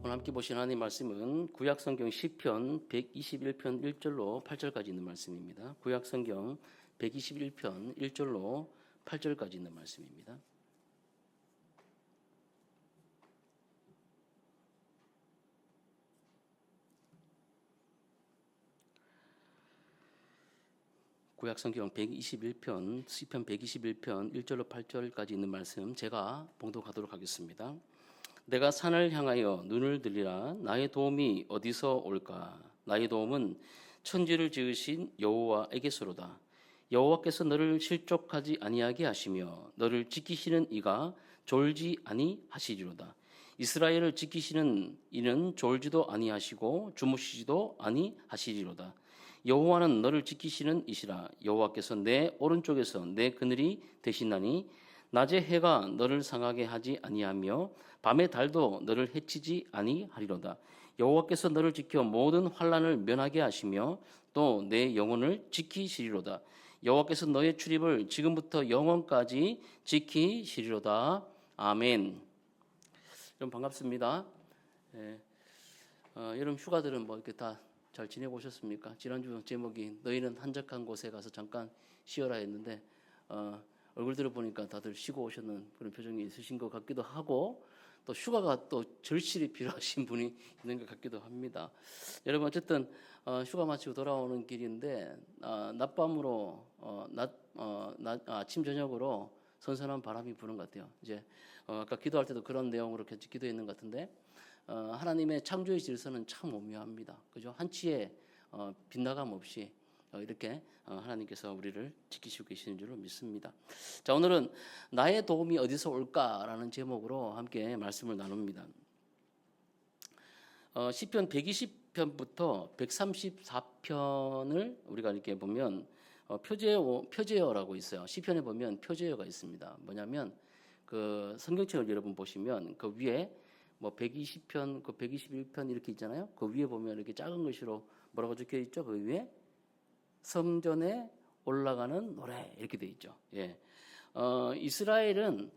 오늘 함께 보신 하나님 말씀은 구약성경 시편 121편 1절로 8절까지 있는 말씀입니다. 구약성경 121편 1절로 8절까지 있는 말씀입니다. 구약성경 121편, 시편 121편 1절로 8절까지 있는 말씀 제가 봉독하도록 하겠습니다. 내가 산을 향하여 눈을 들리라. 나의 도움이 어디서 올까? 나의 도움은 천지를 지으신 여호와에게서로다. 여호와께서 너를 실족하지 아니하게 하시며 너를 지키시는 이가 졸지 아니하시리로다. 이스라엘을 지키시는 이는 졸지도 아니하시고 주무시지도 아니하시리로다. 여호와는 너를 지키시는 이시라. 여호와께서 내 오른쪽에서 내 그늘이 되시나니 낮에 해가 너를 상하게 하지 아니하며 밤의 달도 너를 해치지 아니하리로다. 여호와께서 너를 지켜 모든 환난을 면하게 하시며 또 내 영혼을 지키시리로다. 여호와께서 너의 출입을 지금부터 영원까지 지키시리로다. 아멘. 여러분 반갑습니다. 여러분 휴가들은 뭐 이렇게 다 잘 지내고 오셨습니까? 지난주 제목이 너희는 한적한 곳에 가서 잠깐 쉬어라 했는데 얼굴들을 보니까 다들 쉬고 오셨는 그런 표정이 있으신 것 같기도 하고 또 휴가가 또 절실히 필요하신 분이 있는 것 같기도 합니다. 여러분 어쨌든 휴가 마치고 돌아오는 길인데 낮밤으로 아침 저녁으로 선선한 바람이 부는 것 같아요. 이제 아까 기도할 때도 그런 내용으로 기도했는 것 같은데 하나님의 창조의 질서는 참 오묘합니다. 그죠? 한치의 빗나감 없이 이렇게 하나님께서 우리를 지키시고 계시는 줄로 믿습니다. 자, 오늘은 나의 도움이 어디서 올까라는 제목으로 함께 말씀을 나눕니다. 시편 120편부터 134편을 우리가 이렇게 보면 표제어라고 있어요. 시편에 보면 표제어가 있습니다. 뭐냐면 그 성경책을 여러분 보시면 그 위에 뭐 120편, 그 121편 이렇게 있잖아요. 그 위에 보면 이렇게 작은 글씨로 뭐라고 적혀 있죠? 그 위에 성전에 올라가는 노래 이렇게 돼 있죠. 예. 이스라엘은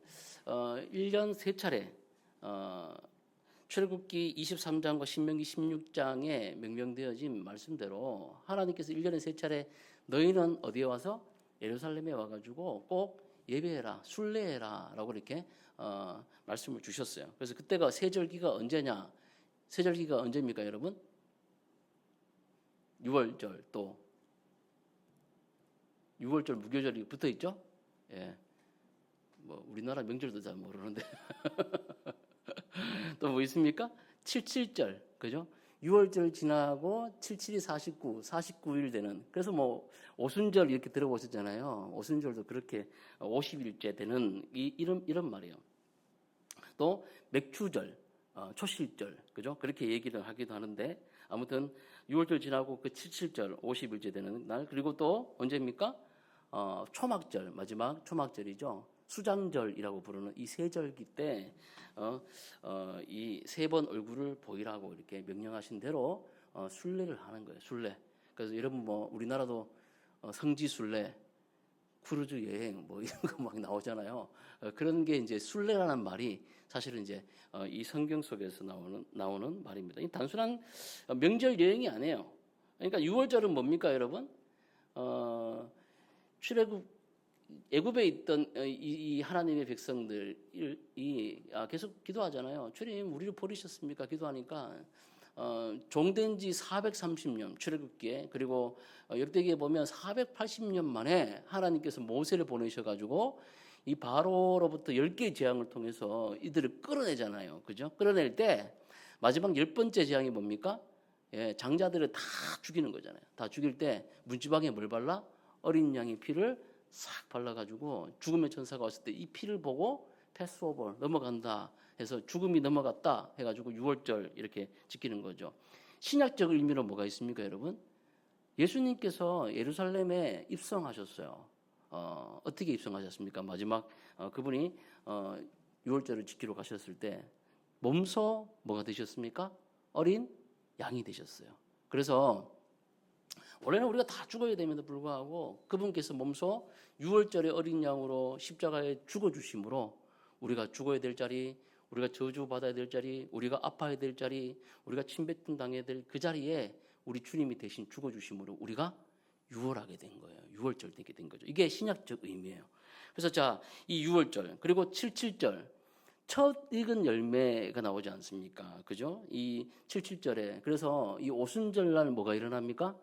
1년 3차례 출애굽기 23장과 신명기 16장에 명령되어진 말씀대로 하나님께서 1년에 3차례 너희는 어디에 와서 예루살렘에 와가지고 꼭 예배해라, 순례해라 라고 이렇게 말씀을 주셨어요. 그래서 그때가 세절기가 언제냐? 세절기가 언제입니까, 여러분? 6월절 또 6월절 무교절이 붙어 있죠? 예. 뭐 우리나라 명절도 잘 모르는데 또 뭐 있습니까? 77절, 그죠? 6월절 지나고 77이 49일 되는. 그래서 뭐 오순절 이렇게 들어보셨잖아요. 오순절도 그렇게 50일째 되는 이런 말이에요. 또 맥추절, 초실절, 그죠? 그렇게 얘기를 하기도 하는데 아무튼 6월절 지나고 그 77절 50일째 되는 날 그리고 또 언제입니까? 초막절, 마지막 초막절이죠. 수장절이라고 부르는 이 세절기 때 이 3번 얼굴을 보이라고 이렇게 명령하신 대로 순례를 하는 거예요. 순례. 그래서 여러분 뭐 우리나라도 성지 순례, 크루즈 여행 뭐 이런 거 막 나오잖아요. 그런 게 이제 순례라는 말이 사실은 이제 이 성경 속에서 나오는 말입니다. 이 단순한 명절 여행이 아니에요. 그러니까 6월절은 뭡니까, 여러분? 출애굽 애굽에 있던 이 하나님의 백성들이 계속 기도하잖아요. 주님 우리를 버리셨습니까? 기도하니까 종된 지 430년 출애굽기에 그리고 역대기에 보면 480년 만에 하나님께서 모세를 보내셔가지고 이 바로로부터 10개의 재앙을 통해서 이들을 끌어내잖아요. 그죠? 끌어낼 때 마지막 10번째 재앙이 뭡니까? 예, 장자들을 다 죽이는 거잖아요. 다 죽일 때 문지방에 뭘 발라? 어린 양의 피를 싹 발라가지고 죽음의 천사가 왔을 때 이 피를 보고 패스오버 넘어간다 해서 죽음이 넘어갔다 해가지고 6월절 이렇게 지키는 거죠. 신약적 의미로 뭐가 있습니까, 여러분? 예수님께서 예루살렘에 입성하셨어요. 어떻게 입성하셨습니까? 마지막 그분이 6월절을 지키러 가셨을 때 몸소 뭐가 되셨습니까? 어린 양이 되셨어요. 그래서 원래는 우리가 다 죽어야 됨에도 불구하고 그분께서 몸소 6월절의 어린 양으로 십자가에 죽어주심으로 우리가 죽어야 될 자리 우리가 저주받아야 될 자리, 우리가 아파야 될 자리, 우리가 침뱉음 당해야 될 그 자리에 우리 주님이 대신 죽어주심으로 우리가 유월하게 된 거예요. 유월절 되게 된 거죠. 이게 신약적 의미예요. 그래서 자, 이 유월절 그리고 77절 첫 익은 열매가 나오지 않습니까? 그죠? 이 77절에 그래서 이 오순절날 뭐가 일어납니까?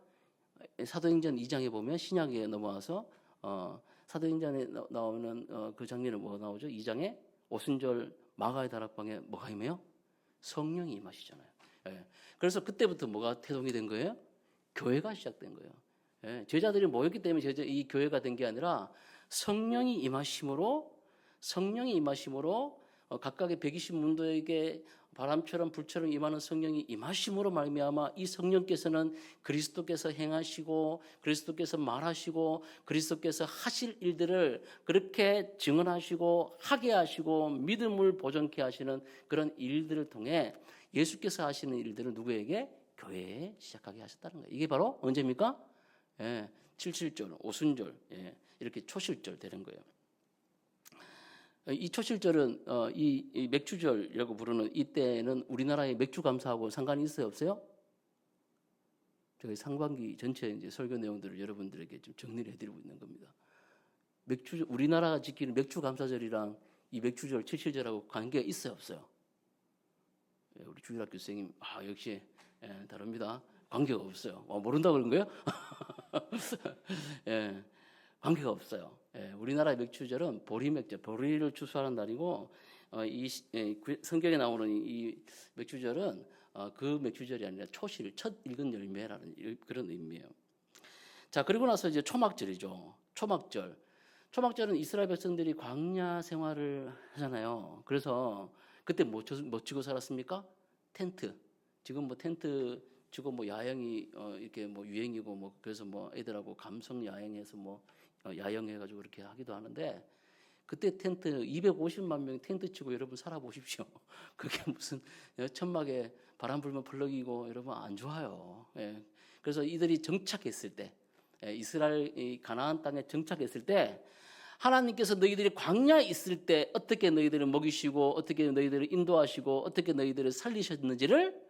사도행전 2장에 보면 신약에 넘어와서 사도행전에 나오는 그 장면은 뭐가 나오죠? 2장에 오순절 마가의 다락방에 뭐가 임해요? 성령이 임하시잖아요. 예. 그래서 그때부터 뭐가 태동이 된 거예요? 교회가 시작된 거예요. 예. 제자들이 모였기 때문에 이 교회가 된 게 아니라 성령이 임하심으로 각각의 120문도에게 바람처럼 불처럼 임하는 성령이 임하심으로 말미암아 이 성령께서는 그리스도께서 행하시고 그리스도께서 말하시고 그리스도께서 하실 일들을 그렇게 증언하시고 하게 하시고 믿음을 보존케 하시는 그런 일들을 통해 예수께서 하시는 일들을 누구에게? 교회에 시작하게 하셨다는 거예요. 이게 바로 언제입니까? 77절, 오순절, 이렇게 초실절 되는 거예요. 이 초실절은 이 맥주절이라고 부르는 이때는 우리나라의 맥주 감사하고 상관이 있어요, 없어요? 저희 상반기 전체 이제 설교 내용들을 여러분들에게 좀 정리를 해드리고 있는 겁니다. 우리나라가 지키는 맥주 감사절이랑 이 맥주절, 칠칠절하고 관계가 있어요, 없어요? 우리 주일학교 선생님, 역시 다릅니다. 관계가 없어요. 모른다고 그런 거예요? 관계가 없어요. 우리나라의 맥주절은 보리맥주, 보리를 추수하는 날이고, 성경에 나오는 이 맥주절은 그 맥주절이 아니라 초실, 첫 익은 열매라는 그런 의미예요. 자, 그리고 나서 이제 초막절이죠. 초막절은 이스라엘 백성들이 광야 생활을 하잖아요. 그래서 그때 뭐 치고 살았습니까? 텐트. 지금 뭐 텐트 치고 뭐 야영이 이렇게 뭐 유행이고 그래서 애들하고 감성 야영해서 야영해가지고 그렇게 하기도 하는데 그때 텐트 250만 명 텐트 치고 여러분 살아보십시오. 그게 무슨 천막에 바람 불면 벌럭이고 여러분 안 좋아요. 그래서 이들이 정착했을 때 이스라엘 가나안 땅에 정착했을 때 하나님께서 너희들이 광야에 있을 때 어떻게 너희들을 먹이시고 어떻게 너희들을 인도하시고 어떻게 너희들을 살리셨는지를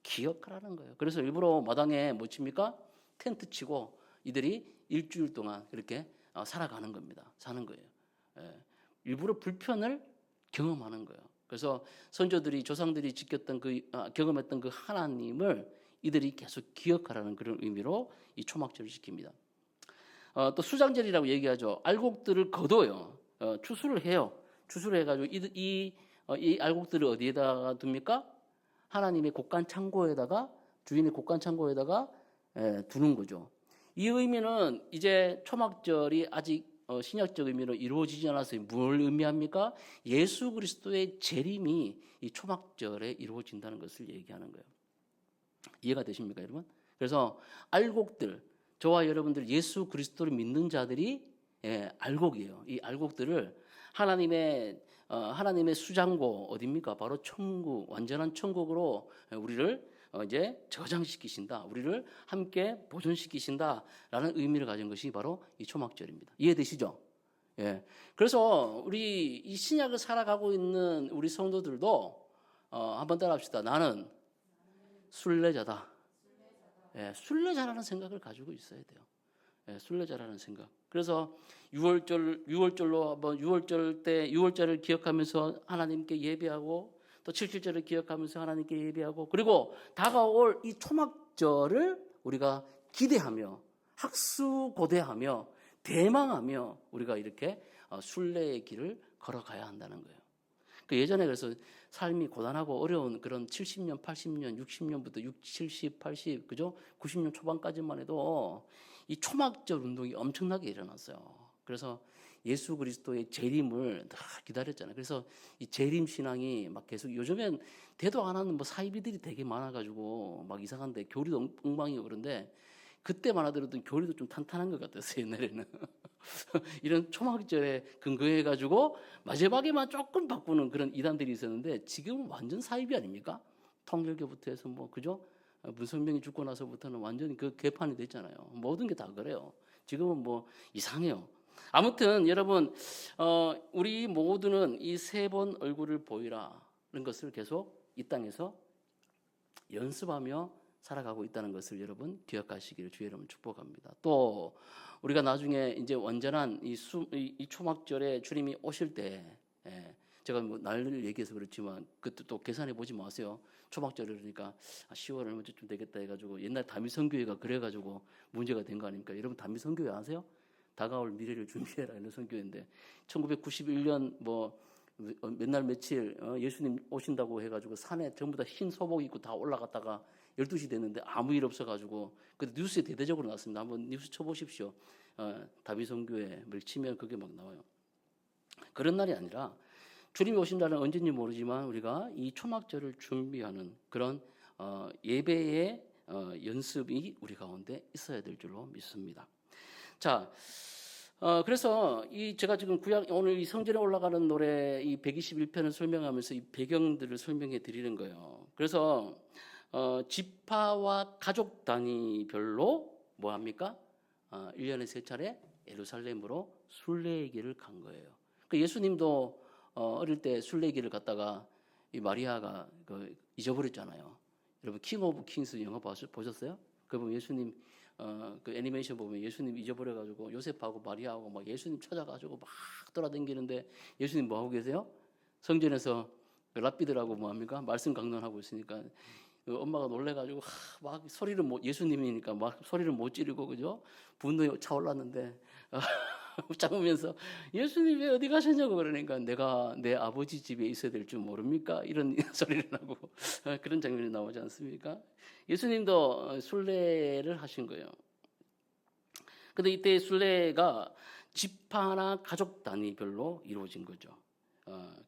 기억하라는 거예요. 그래서 일부러 마당에 뭐 칩니까? 텐트 치고 이들이 일주일 동안 그렇게 살아가는 겁니다. 사는 거예요. 일부러 불편을 경험하는 거예요. 그래서 선조들이 조상들이 지켰던 경험했던 그 하나님을 이들이 계속 기억하라는 그런 의미로 이 초막절을 지킵니다. 또 수장절이라고 얘기하죠. 알곡들을 거둬요. 추수를 해요. 추수를 해가지고 이 알곡들을 어디에다가 둡니까? 하나님의 곡간 창고에다가 주인의 곡간 창고에다가 두는 거죠. 이 의미는 이제 초막절이 아직 신약적 의미로 이루어지지 않아서 뭘 의미합니까? 예수 그리스도의 재림이 이 초막절에 이루어진다는 것을 얘기하는 거예요. 이해가 되십니까, 여러분? 그래서 알곡들, 저와 여러분들 예수 그리스도를 믿는 자들이 알곡이에요. 이 알곡들을 하나님의 수장고 어디입니까? 바로 천국, 완전한 천국으로 우리를 이제 저장시키신다. 우리를 함께 보존시키신다라는 의미를 가진 것이 바로 이 초막절입니다. 이해되시죠? 그래서 우리 이 신약을 살아가고 있는 우리 성도들도 한번 따라합시다. 나는 순례자다. 순례자라는 생각을 가지고 있어야 돼요. 순례자라는 생각. 그래서 6월절로 한번 6월절을 기억하면서 하나님께 예배하고 또 77절을 기억하면서 하나님께 예배하고 그리고 다가올 이 초막절을 우리가 기대하며 학수고대하며 대망하며 우리가 이렇게 순례의 길을 걸어가야 한다는 거예요. 그 예전에 그래서 삶이 고단하고 어려운 그런 70년, 80년, 60년부터 60, 70, 80, 그죠? 90년 초반까지만 해도 이 초막절 운동이 엄청나게 일어났어요. 그래서 예수 그리스도의 재림을 다 기다렸잖아요. 그래서 이 재림 신앙이 막 계속 요즘엔 대도 안 하는 사이비들이 되게 많아가지고 막 이상한데 교리도 엉망이고 그런데 그때만 하더라도 교리도 좀 탄탄한 것 같았어요, 옛날에는. 이런 초막절에 근거해가지고 마지막에만 조금 바꾸는 그런 이단들이 있었는데 지금은 완전 사이비 아닙니까? 통일교부터 해서 그죠? 문선명이 죽고 나서부터는 완전히 그 개판이 됐잖아요. 모든 게 다 그래요. 지금은 이상해요. 아무튼 여러분, 우리 모두는 이 세 번 얼굴을 보이라는 것을 계속 이 땅에서 연습하며 살아가고 있다는 것을 여러분 기억하시기를 주의 이름으로 축복합니다. 또 우리가 나중에 이제 완전한 이 초막절에 주님이 오실 때, 제가 뭐 날을 얘기해서 그렇지만 그때 또 계산해 보지 마세요. 초막절이 그러니까 10월 얼마쯤 되겠다 해가지고 옛날 다미선교회가 그래가지고 문제가 된 거 아닙니까? 여러분 다미선교회 아세요? 다가올 미래를 준비해라 이런 선교회인데 1991년 뭐 맨날 며칠 예수님 오신다고 해가지고 산에 전부 다 흰 소복 입고 다 올라갔다가 12시 됐는데 아무 일 없어가지고 그때 뉴스에 대대적으로 나왔습니다. 한번 뉴스 쳐보십시오. 다비선교회를 치면 그게 막 나와요. 그런 날이 아니라 주님이 오신 날은 언제인지 모르지만 우리가 이 초막절을 준비하는 그런 예배의 연습이 우리 가운데 있어야 될 줄로 믿습니다. 자, 그래서 제가 지금 오늘 이 성전에 올라가는 노래 이 121편을 설명하면서 이 배경들을 설명해 드리는 거예요. 그래서 지파와 가족 단위별로 뭐 합니까? 1년에 3차례 예루살렘으로 순례길을 간 거예요. 그 예수님도 어릴 때 순례길을 갔다가 이 마리아가 잊어버렸잖아요. 여러분 킹 오브 킹스 영화 보셨어요? 그 보면 예수님 그 애니메이션 보면 예수님 잊어버려가지고 요셉하고 마리아하고 막 예수님 찾아가지고 막 돌아다니는데 예수님 뭐 하고 계세요? 성전에서 랍비들하고 뭐 합니까? 말씀 강론하고 있으니까 엄마가 놀래가지고 막 소리를 예수님이니까 막 소리를 못 지르고 그죠? 분노에 차올랐는데 잡으면서 예수님 왜 어디 가셨냐고 그러니까 내가 내 아버지 집에 있어야 될 줄 모릅니까? 이런 소리를 하고 그런 장면이 나오지 않습니까? 예수님도 순례를 하신 거예요. 근데 이때 순례가 지파나 가족 단위별로 이루어진 거죠.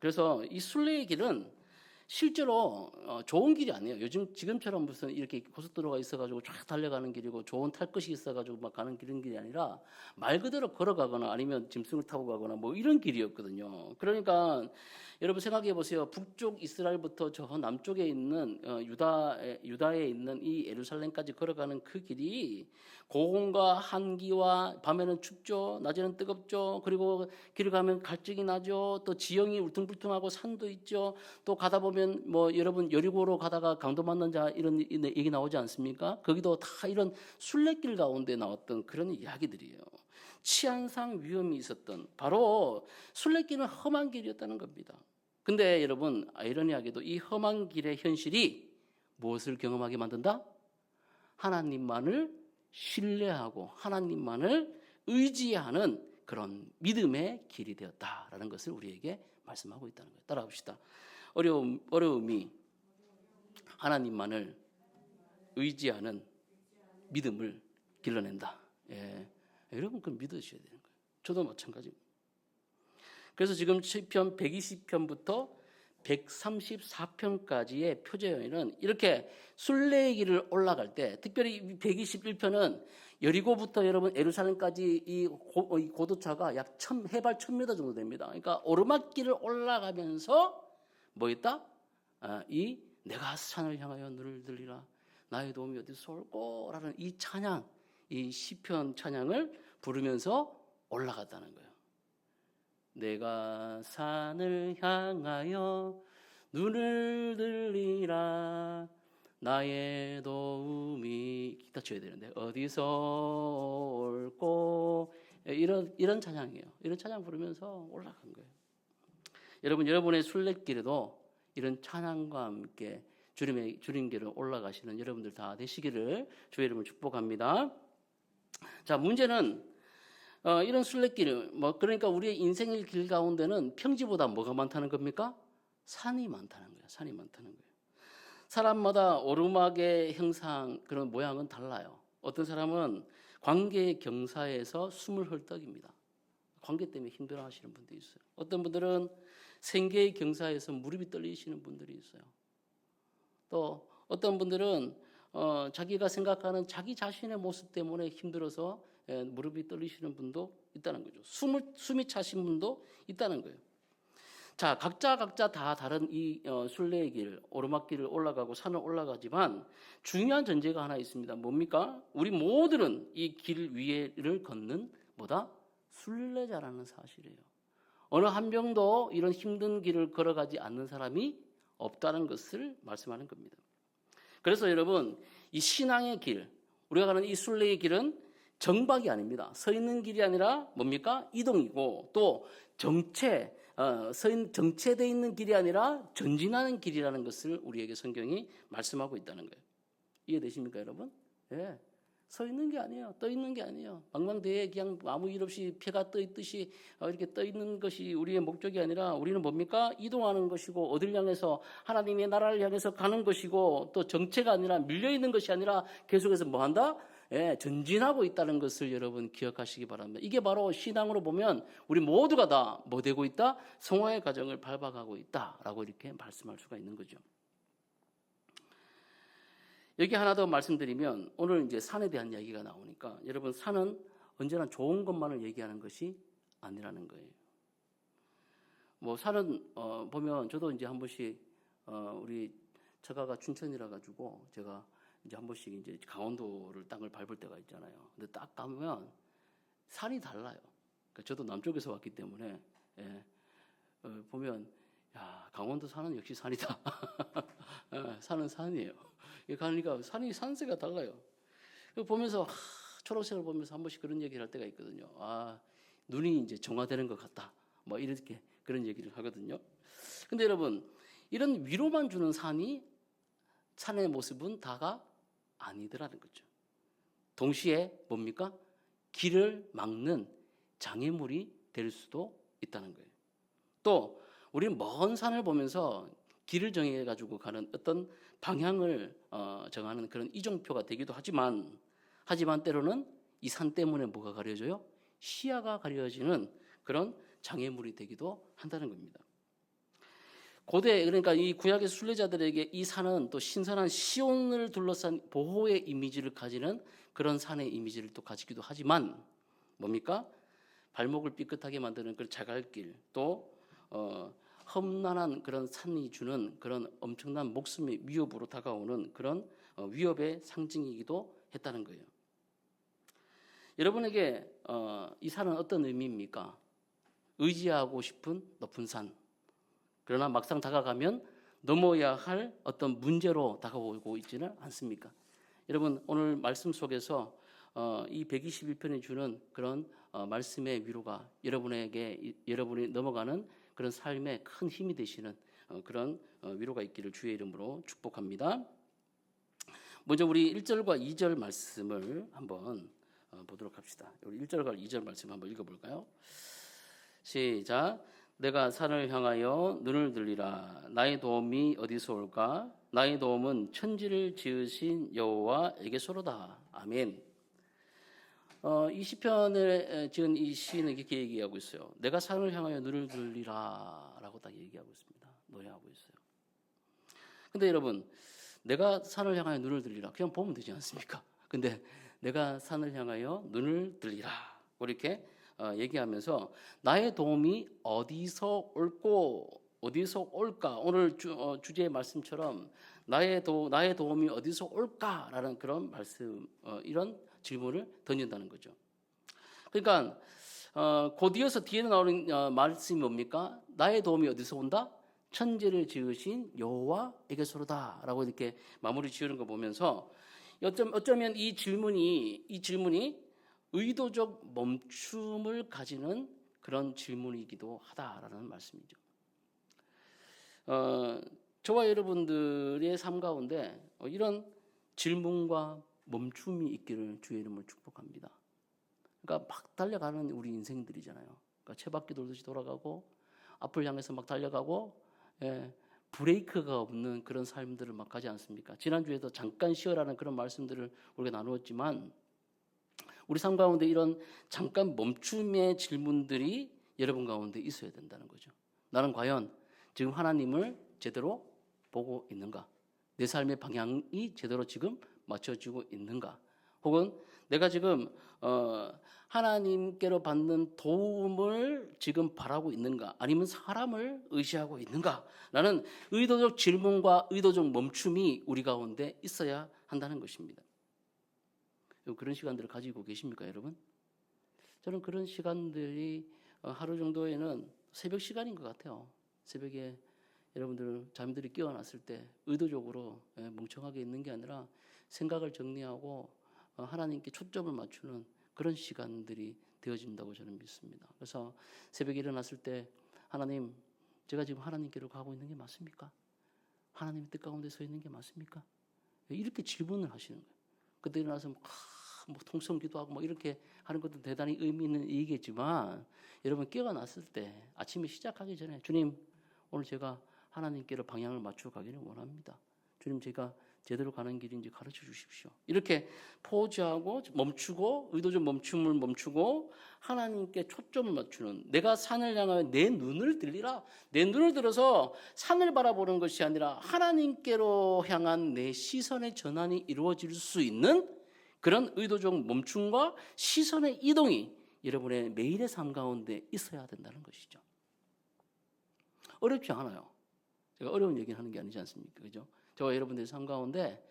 그래서 이 순례의 길은 실제로 좋은 길이 아니에요. 지금처럼 무슨 이렇게 고속도로가 있어가지고 쫙 달려가는 길이고 좋은 탈 것이 있어가지고 막 가는 길이 아니라 말 그대로 걸어가거나 아니면 짐승을 타고 가거나 뭐 이런 길이었거든요. 그러니까 여러분 생각해 보세요. 북쪽 이스라엘부터 저 남쪽에 있는 유다에 있는 이 예루살렘까지 걸어가는 그 길이 고온과 한기와 밤에는 춥죠. 낮에는 뜨겁죠. 그리고 길을 가면 갈증이 나죠. 또 지형이 울퉁불퉁하고 산도 있죠. 또 가다 보면 뭐 여러분 여리고로 가다가 강도 맞는 자 이런 얘기 나오지 않습니까? 거기도 다 이런 순례길 가운데 나왔던 그런 이야기들이에요. 치안상 위험이 있었던 바로 순례길은 험한 길이었다는 겁니다. 근데 여러분 아이러니하게도 이 험한 길의 현실이 무엇을 경험하게 만든다? 하나님만을 신뢰하고 하나님만을 의지하는 그런 믿음의 길이 되었다라는 것을 우리에게 말씀하고 있다는 거예요. 따라합시다. 어려움이 하나님만을 의지하는 믿음을 길러낸다. 여러분 그걸 믿으셔야 되는 거예요. 저도 마찬가지입니다. 그래서 지금 시편 120편부터 134편까지의 표제에는 이렇게 순례의 길을 올라갈 때 특별히 121편은 여리고부터 여러분 예루살렘까지 이 고도차가 약 해발 1000m 정도 됩니다. 그러니까 오르막길을 올라가면서 뭐 있다? 이 내가 산을 향하여 눈을 들리라 나의 도움이 어디서 올꼬 라는 이 찬양, 이 시편 찬양을 부르면서 올라갔다는 거예요. 내가 산을 향하여 눈을 들리라 나의 도움이 기타 쳐야 되는데 어디서 올꼬 이런 찬양이에요. 이런 찬양 부르면서 올라간 거예요. 여러분의 순례길에도 이런 찬양과 함께 주님께로 올라가시는 여러분들 다 되시기를 주의 이름으로 축복합니다. 자, 문제는 이런 순례길, 그러니까 우리의 인생의 길 가운데는 평지보다 뭐가 많다는 겁니까? 산이 많다는 거예요. 산이 많다는 거예요. 사람마다 오르막의 형상, 그런 모양은 달라요. 어떤 사람은 관계 경사에서 숨을 헐떡입니다. 관계 때문에 힘들어 하시는 분들이 있어요. 어떤 분들은 생계의 경사에서 무릎이 떨리시는 분들이 있어요. 또 어떤 분들은 자기가 생각하는 자기 자신의 모습 때문에 힘들어서 무릎이 떨리시는 분도 있다는 거죠. 숨이 차신 분도 있다는 거예요. 자, 각자 다 다른 이 순례의 길, 오르막길을 올라가고 산을 올라가지만 중요한 전제가 하나 있습니다. 뭡니까? 우리 모두는 이 길 위에를 걷는 뭐다? 순례자라는 사실이에요. 어느 한 명도 이런 힘든 길을 걸어가지 않는 사람이 없다는 것을 말씀하는 겁니다. 그래서 여러분, 이 신앙의 길, 우리가 가는 이 순례의 길은 정박이 아닙니다. 서 있는 길이 아니라 뭡니까? 이동이고, 또 정체되어 있는 길이 아니라 전진하는 길이라는 것을 우리에게 성경이 말씀하고 있다는 거예요. 이해되십니까, 여러분? 예. 서 있는 게 아니에요. 떠 있는 게 아니에요. 망망대해에 그냥 아무 일 없이 패가 떠 있듯이 이렇게 떠 있는 것이 우리의 목적이 아니라 우리는 뭡니까? 이동하는 것이고, 어딜 향해서 하나님의 나라를 향해서 가는 것이고, 또 정체가 아니라 밀려 있는 것이 아니라 계속해서 뭐 한다? 예, 전진하고 있다는 것을 여러분 기억하시기 바랍니다. 이게 바로 신앙으로 보면 우리 모두가 다 뭐 되고 있다? 성화의 과정을 밟아가고 있다라고 이렇게 말씀할 수가 있는 거죠. 여기 하나 더 말씀드리면, 오늘 이제 산에 대한 이야기가 나오니까 여러분, 산은 언제나 좋은 것만을 얘기하는 것이 아니라는 거예요. 뭐 산은 보면 저도 이제 한 번씩 우리 처가가 춘천이라 가지고 제가 이제 한 번씩 이제 강원도를 땅을 밟을 때가 있잖아요. 근데 딱 가면 산이 달라요. 그러니까 저도 남쪽에서 왔기 때문에 보면 야, 강원도 산은 역시 산이다. 산은 산이에요. 가니까 산세가 달라요. 보면서 초록색을 보면서 한 번씩 그런 얘기를 할 때가 있거든요. 아, 눈이 이제 정화되는 것 같다. 뭐 이렇게 그런 얘기를 하거든요. 근데 여러분, 이런 위로만 주는 산의 모습은 다가 아니더라는 거죠. 동시에 뭡니까? 길을 막는 장애물이 될 수도 있다는 거예요. 또 우리는 먼 산을 보면서 길을 정해가지고 가는 어떤 방향을 정하는 그런 이정표가 되기도 하지만 때로는 이 산 때문에 뭐가 가려져요? 시야가 가려지는 그런 장애물이 되기도 한다는 겁니다. 고대, 그러니까 이 구약의 순례자들에게 이 산은 또 신선한 시온을 둘러싼 보호의 이미지를 가지는 그런 산의 이미지를 또 가지기도 하지만 뭡니까? 발목을 삐끗하게 만드는 그 자갈길, 또 험난한 그런 산이 주는 그런 엄청난 목숨의 위협으로 다가오는 그런 위협의 상징이기도 했다는 거예요. 여러분에게 이 산은 어떤 의미입니까? 의지하고 싶은 높은 산. 그러나 막상 다가가면 넘어야 할 어떤 문제로 다가오고 있지는 않습니까? 여러분, 오늘 말씀 속에서 이 121편이 주는 그런 말씀의 위로가 여러분이 넘어가는 그런 삶에 큰 힘이 되시는 그런 위로가 있기를 주의 이름으로 축복합니다. 먼저 우리 1절과 2절 말씀을 한번 보도록 합시다. 우리 1절과 2절 말씀 한번 읽어볼까요? 시작. 내가 산을 향하여 눈을 들리라. 나의 도움이 어디서 올까? 나의 도움은 천지를 지으신 여호와에게서로다. 아멘. 이 시편을 지은 이 시인은 이렇게 얘기하고 있어요. 내가 산을 향하여 눈을 들리라 라고 딱 얘기하고 있습니다. 노래하고 있어요. 근데 여러분, 내가 산을 향하여 눈을 들리라 그냥 보면 되지 않습니까? 근데 내가 산을 향하여 눈을 들리라 이렇게 얘기하면서 나의 도움이 어디서 올까? 오늘 주제의 말씀처럼 나의 도움이 어디서 올까라는 그런 말씀, 이런 질문을 던진다는 거죠. 그러니까 곧 이어서 뒤에 나오는 말씀이 뭡니까? 나의 도움이 어디서 온다? 천지를 지으신 여호와에게서로다라고 이렇게 마무리 지으는 거 보면서 어쩌면 이 질문이 의도적 멈춤을 가지는 그런 질문이기도 하다라는 말씀이죠. 저와 여러분들의 삶 가운데 이런 질문과 멈춤이 있기를 주의 이름으로 축복합니다. 그러니까 막 달려가는 우리 인생들이잖아요. 그러니까 채바퀴 돌듯이 돌아가고 앞을 향해서 막 달려가고 브레이크가 없는 그런 삶들을 막 가지 않습니까? 지난주에도 잠깐 쉬어라는 그런 말씀들을 우리가 나누었지만 우리 삶 가운데 이런 잠깐 멈춤의 질문들이 여러분 가운데 있어야 된다는 거죠. 나는 과연 지금 하나님을 제대로 보고 있는가? 내 삶의 방향이 제대로 지금 맞춰지고 있는가? 혹은 내가 지금 하나님께로 받는 도움을 지금 바라고 있는가? 아니면 사람을 의지하고 있는가? 라는 의도적 질문과 의도적 멈춤이 우리 가운데 있어야 한다는 것입니다. 그런 시간들을 가지고 계십니까, 여러분? 저는 그런 시간들이 하루 정도에는 새벽 시간인 것 같아요. 새벽에 여러분들 잠들이 깨어났을 때 의도적으로 멍청하게 있는 게 아니라 생각을 정리하고 하나님께 초점을 맞추는 그런 시간들이 되어진다고 저는 믿습니다. 그래서 새벽에 일어났을 때 하나님, 제가 지금 하나님께로 가고 있는 게 맞습니까? 하나님의 뜻 가운데 서 있는 게 맞습니까? 이렇게 질문을 하시는 거예요. 그때 일어나서 뭐 통성기도 하고 뭐 이렇게 하는 것도 대단히 의미 있는 얘기겠지만, 여러분 깨어났을 때 아침에 시작하기 전에 주님, 오늘 제가 하나님께로 방향을 맞추어 가기를 원합니다. 주님, 제가 제대로 가는 길인지 가르쳐 주십시오. 이렇게 포즈하고 멈추고, 의도적 멈춤을 멈추고 하나님께 초점을 맞추는, 내가 산을 향하여 내 눈을 들리라. 내 눈을 들어서 산을 바라보는 것이 아니라 하나님께로 향한 내 시선의 전환이 이루어질 수 있는 그런 의도적 멈춤과 시선의 이동이 여러분의 매일의 삶 가운데 있어야 된다는 것이죠. 어렵지 않아요. 제가 어려운 얘기를 하는 게 아니지 않습니까? 그죠? 저와 여러분들의 삶 가운데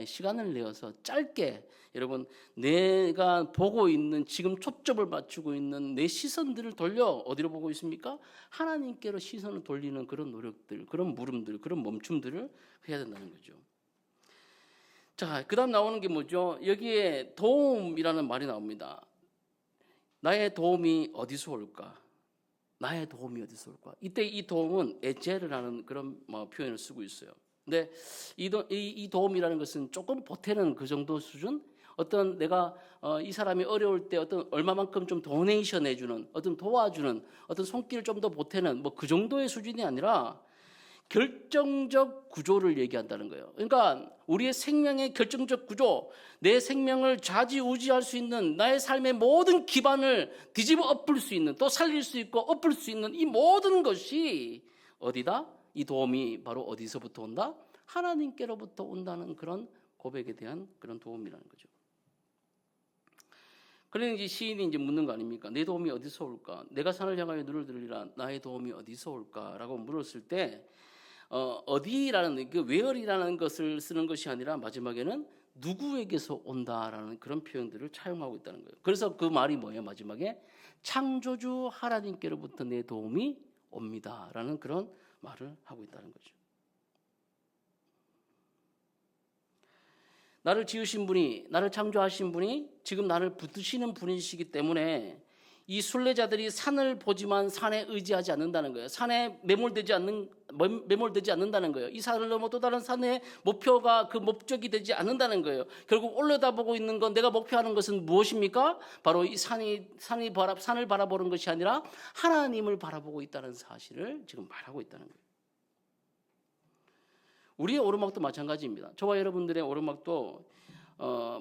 시간을 내어서 짧게, 여러분 내가 보고 있는, 지금 초점을 맞추고 있는 내 시선들을 돌려 어디로 보고 있습니까? 하나님께로 시선을 돌리는 그런 노력들, 그런 물음들, 그런 멈춤들을 해야 된다는 거죠. 자, 그 다음 나오는 게 뭐죠? 여기에 도움이라는 말이 나옵니다. 나의 도움이 어디서 올까? 나의 도움이 어디서 올까? 이때 이 도움은 에제르라는 그런 표현을 쓰고 있어요. 근데 이 도움이라는 것은 조금 보태는 그 정도 수준? 어떤 내가 이 사람이 어려울 때 어떤 얼마만큼 좀 도네이션 해주는, 어떤 도와주는, 어떤 손길을 좀 더 보태는 뭐 그 정도의 수준이 아니라 결정적 구조를 얘기한다는 거예요. 그러니까 우리의 생명의 결정적 구조, 내 생명을 좌지우지할 수 있는, 나의 삶의 모든 기반을 뒤집어 엎을 수 있는, 또 살릴 수 있고 엎을 수 있는 이 모든 것이 어디다? 이 도움이 바로 어디서부터 온다? 하나님께로부터 온다는 그런 고백에 대한 그런 도움이라는 거죠. 그러니 이제 시인이 이제 묻는 거 아닙니까? 내 도움이 어디서 올까? 내가 산을 향하여 눈을 들리라. 나의 도움이 어디서 올까라고 물었을 때 어디라는, 그 where이라는 것을 쓰는 것이 아니라 마지막에는 누구에게서 온다라는 그런 표현들을 차용하고 있다는 거예요. 그래서 그 말이 뭐예요? 마지막에 창조주 하나님께로부터 내 도움이 옵니다라는 그런 말을 하고 있다는 거죠. 나를 지으신 분이, 나를 창조하신 분이 지금 나를 붙드시는 분이시기 때문에 이 순례자들이 산을 보지만 산에 의지하지 않는다는 거예요. 산에 매몰되지 않는다는 거예요. 이 산을 넘어 또 다른 산의 목표가 그 목적이 되지 않는다는 거예요. 결국 올려다보고 있는 건, 내가 목표하는 것은 무엇입니까? 바로 이 산을 바라보는 것이 아니라 하나님을 바라보고 있다는 사실을 지금 말하고 있다는 거예요. 우리의 오르막도 마찬가지입니다. 저와 여러분들의 오르막도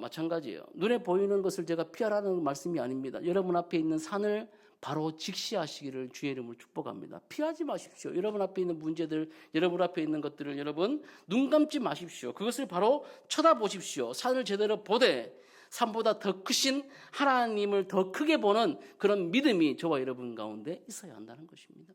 마찬가지예요. 눈에 보이는 것을 제가 피하라는 말씀이 아닙니다. 여러분 앞에 있는 산을 바로 직시하시기를 주의 이름으로 축복합니다. 피하지 마십시오. 여러분 앞에 있는 문제들, 여러분 앞에 있는 것들을 여러분 눈 감지 마십시오. 그것을 바로 쳐다보십시오. 산을 제대로 보되 산보다 더 크신 하나님을 더 크게 보는 그런 믿음이 저와 여러분 가운데 있어야 한다는 것입니다.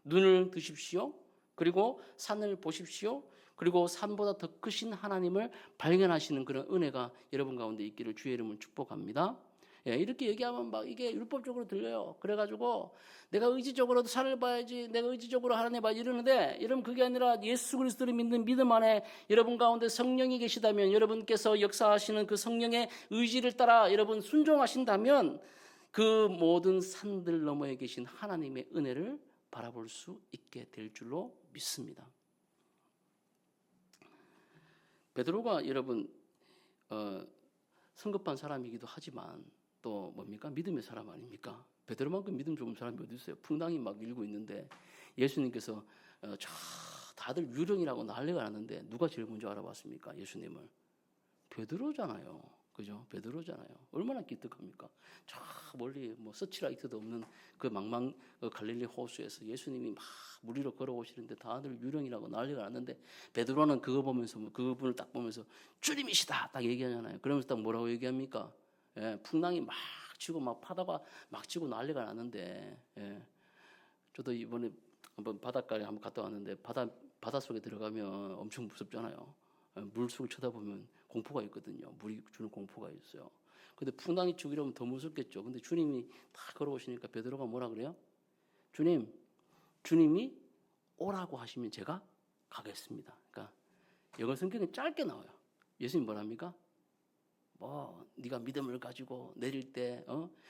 눈을 드십시오. 그리고 산을 보십시오. 그리고 산보다 더 크신 하나님을 발견하시는 그런 은혜가 여러분 가운데 있기를 주의 이름으로 축복합니다. 이렇게 얘기하면 막 이게 율법적으로 들려요. 그래가지고 내가 의지적으로도 산을 봐야지, 내가 의지적으로 하나님 봐야지 이러는데, 여러분 그게 아니라 예수 그리스도를 믿는 믿음 안에 여러분 가운데 성령이 계시다면, 여러분께서 역사하시는 그 성령의 의지를 따라 여러분 순종하신다면 그 모든 산들 너머에 계신 하나님의 은혜를 바라볼 수 있게 될 줄로 믿습니다. 베드로가 여러분 성급한 사람이기도 하지만 또 뭡니까? 믿음의 사람 아닙니까? 베드로만큼 믿음 좋은 사람이 어디 있어요? 풍랑이 막 일고 있는데 예수님께서 다들 유령이라고 난리가 났는데 누가 제일 먼저 알아봤습니까? 예수님을. 베드로잖아요. 그죠? 베드로잖아요. 얼마나 기특합니까? 저 멀리 뭐 서치라이트도 없는 그 망망 갈릴리 호수에서 예수님이 막 물 위로 걸어오시는데 다들 유령이라고 난리가 났는데, 베드로는 그거 보면서, 그분을 딱 보면서 주님이시다 딱 얘기하잖아요. 그러면서 딱 뭐라고 얘기합니까? 풍랑이 막 치고 막 파다가 막 치고 난리가 났는데, 저도 이번에 한번 바닷가에 한번 갔다 왔는데 바닷속에 들어가면 엄청 무섭잖아요. 물속을 쳐다보면 공포가 있거든요. 물이 주는 공포가 있어요. 근데 풍랑이 죽이려면 더 무섭겠죠. 근데 주님이 다 걸어오시니까 베드로가 뭐라 그래요? 주님이 오라고 하시면 제가 가겠습니다. 그러니까 영어 성경에 짧게 나와요. 예수님 뭐랍니까? 뭐 네가 믿음을 가지고 내릴 때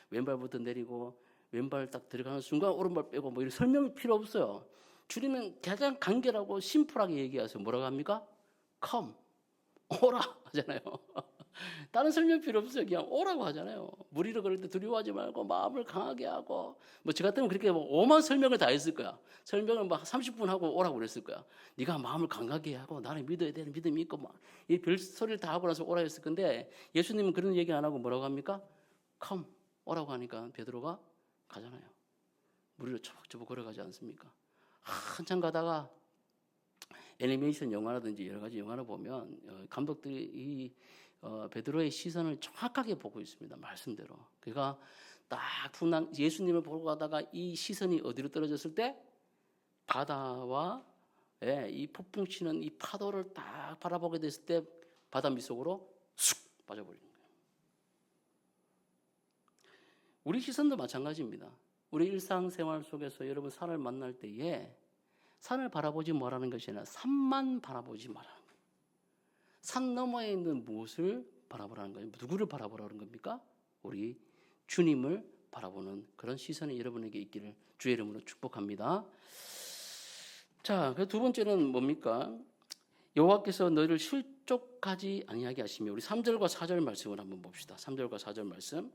왼발부터 내리고 왼발 딱 들어가는 순간 오른발 빼고 뭐 이런 설명이 필요 없어요. 주님은 가장 간결하고 심플하게 얘기하세요. 뭐라고 합니까? Come, 오라 하잖아요. 다른 설명 필요 없어요. 그냥 오라고 하잖아요. 무리를 걸을 때 두려워하지 말고 마음을 강하게 하고 뭐 저 같으면 그렇게 뭐 오만 설명을 다 했을 거야. 설명을 막 30분 하고 오라고 그랬을 거야. 네가 마음을 강하게 하고 나를 믿어야 되는 믿음이 있고 막 이 별 소리를 다 하고 나서 오라 했을 건데 예수님은 그런 얘기 안 하고 뭐라고 합니까? Come, 오라고 하니까 베드로가 가잖아요. 무리로 초박초박 걸어가지 않습니까? 한참 가다가 애니메이션 영화라든지 여러 가지 영화를 보면 감독들이 이 베드로의 시선을 정확하게 보고 있습니다. 말씀대로. 그가 딱 풍랑 예수님을 보고 가다가 이 시선이 어디로 떨어졌을 때 바다와 이 폭풍 치는 이 파도를 딱 바라보게 됐을 때 바다 밑속으로 쑥 빠져버리는 거예요. 우리 시선도 마찬가지입니다. 우리 일상생활 속에서 여러분 산을 만날 때에 산을 바라보지 말라는 것이 아니라 산만 바라보지 말라는 거예요. 산 너머에 있는 무엇을 바라보라는 거예요? 누구를 바라보라는 겁니까? 우리 주님을 바라보는 그런 시선이 여러분에게 있기를 주의 이름으로 축복합니다. 자, 그 두 번째는 뭡니까? 여호와께서 너희를 실족하지 아니하게 하시며 우리 3절과 4절 말씀을 한번 봅시다. 3절과 4절 말씀.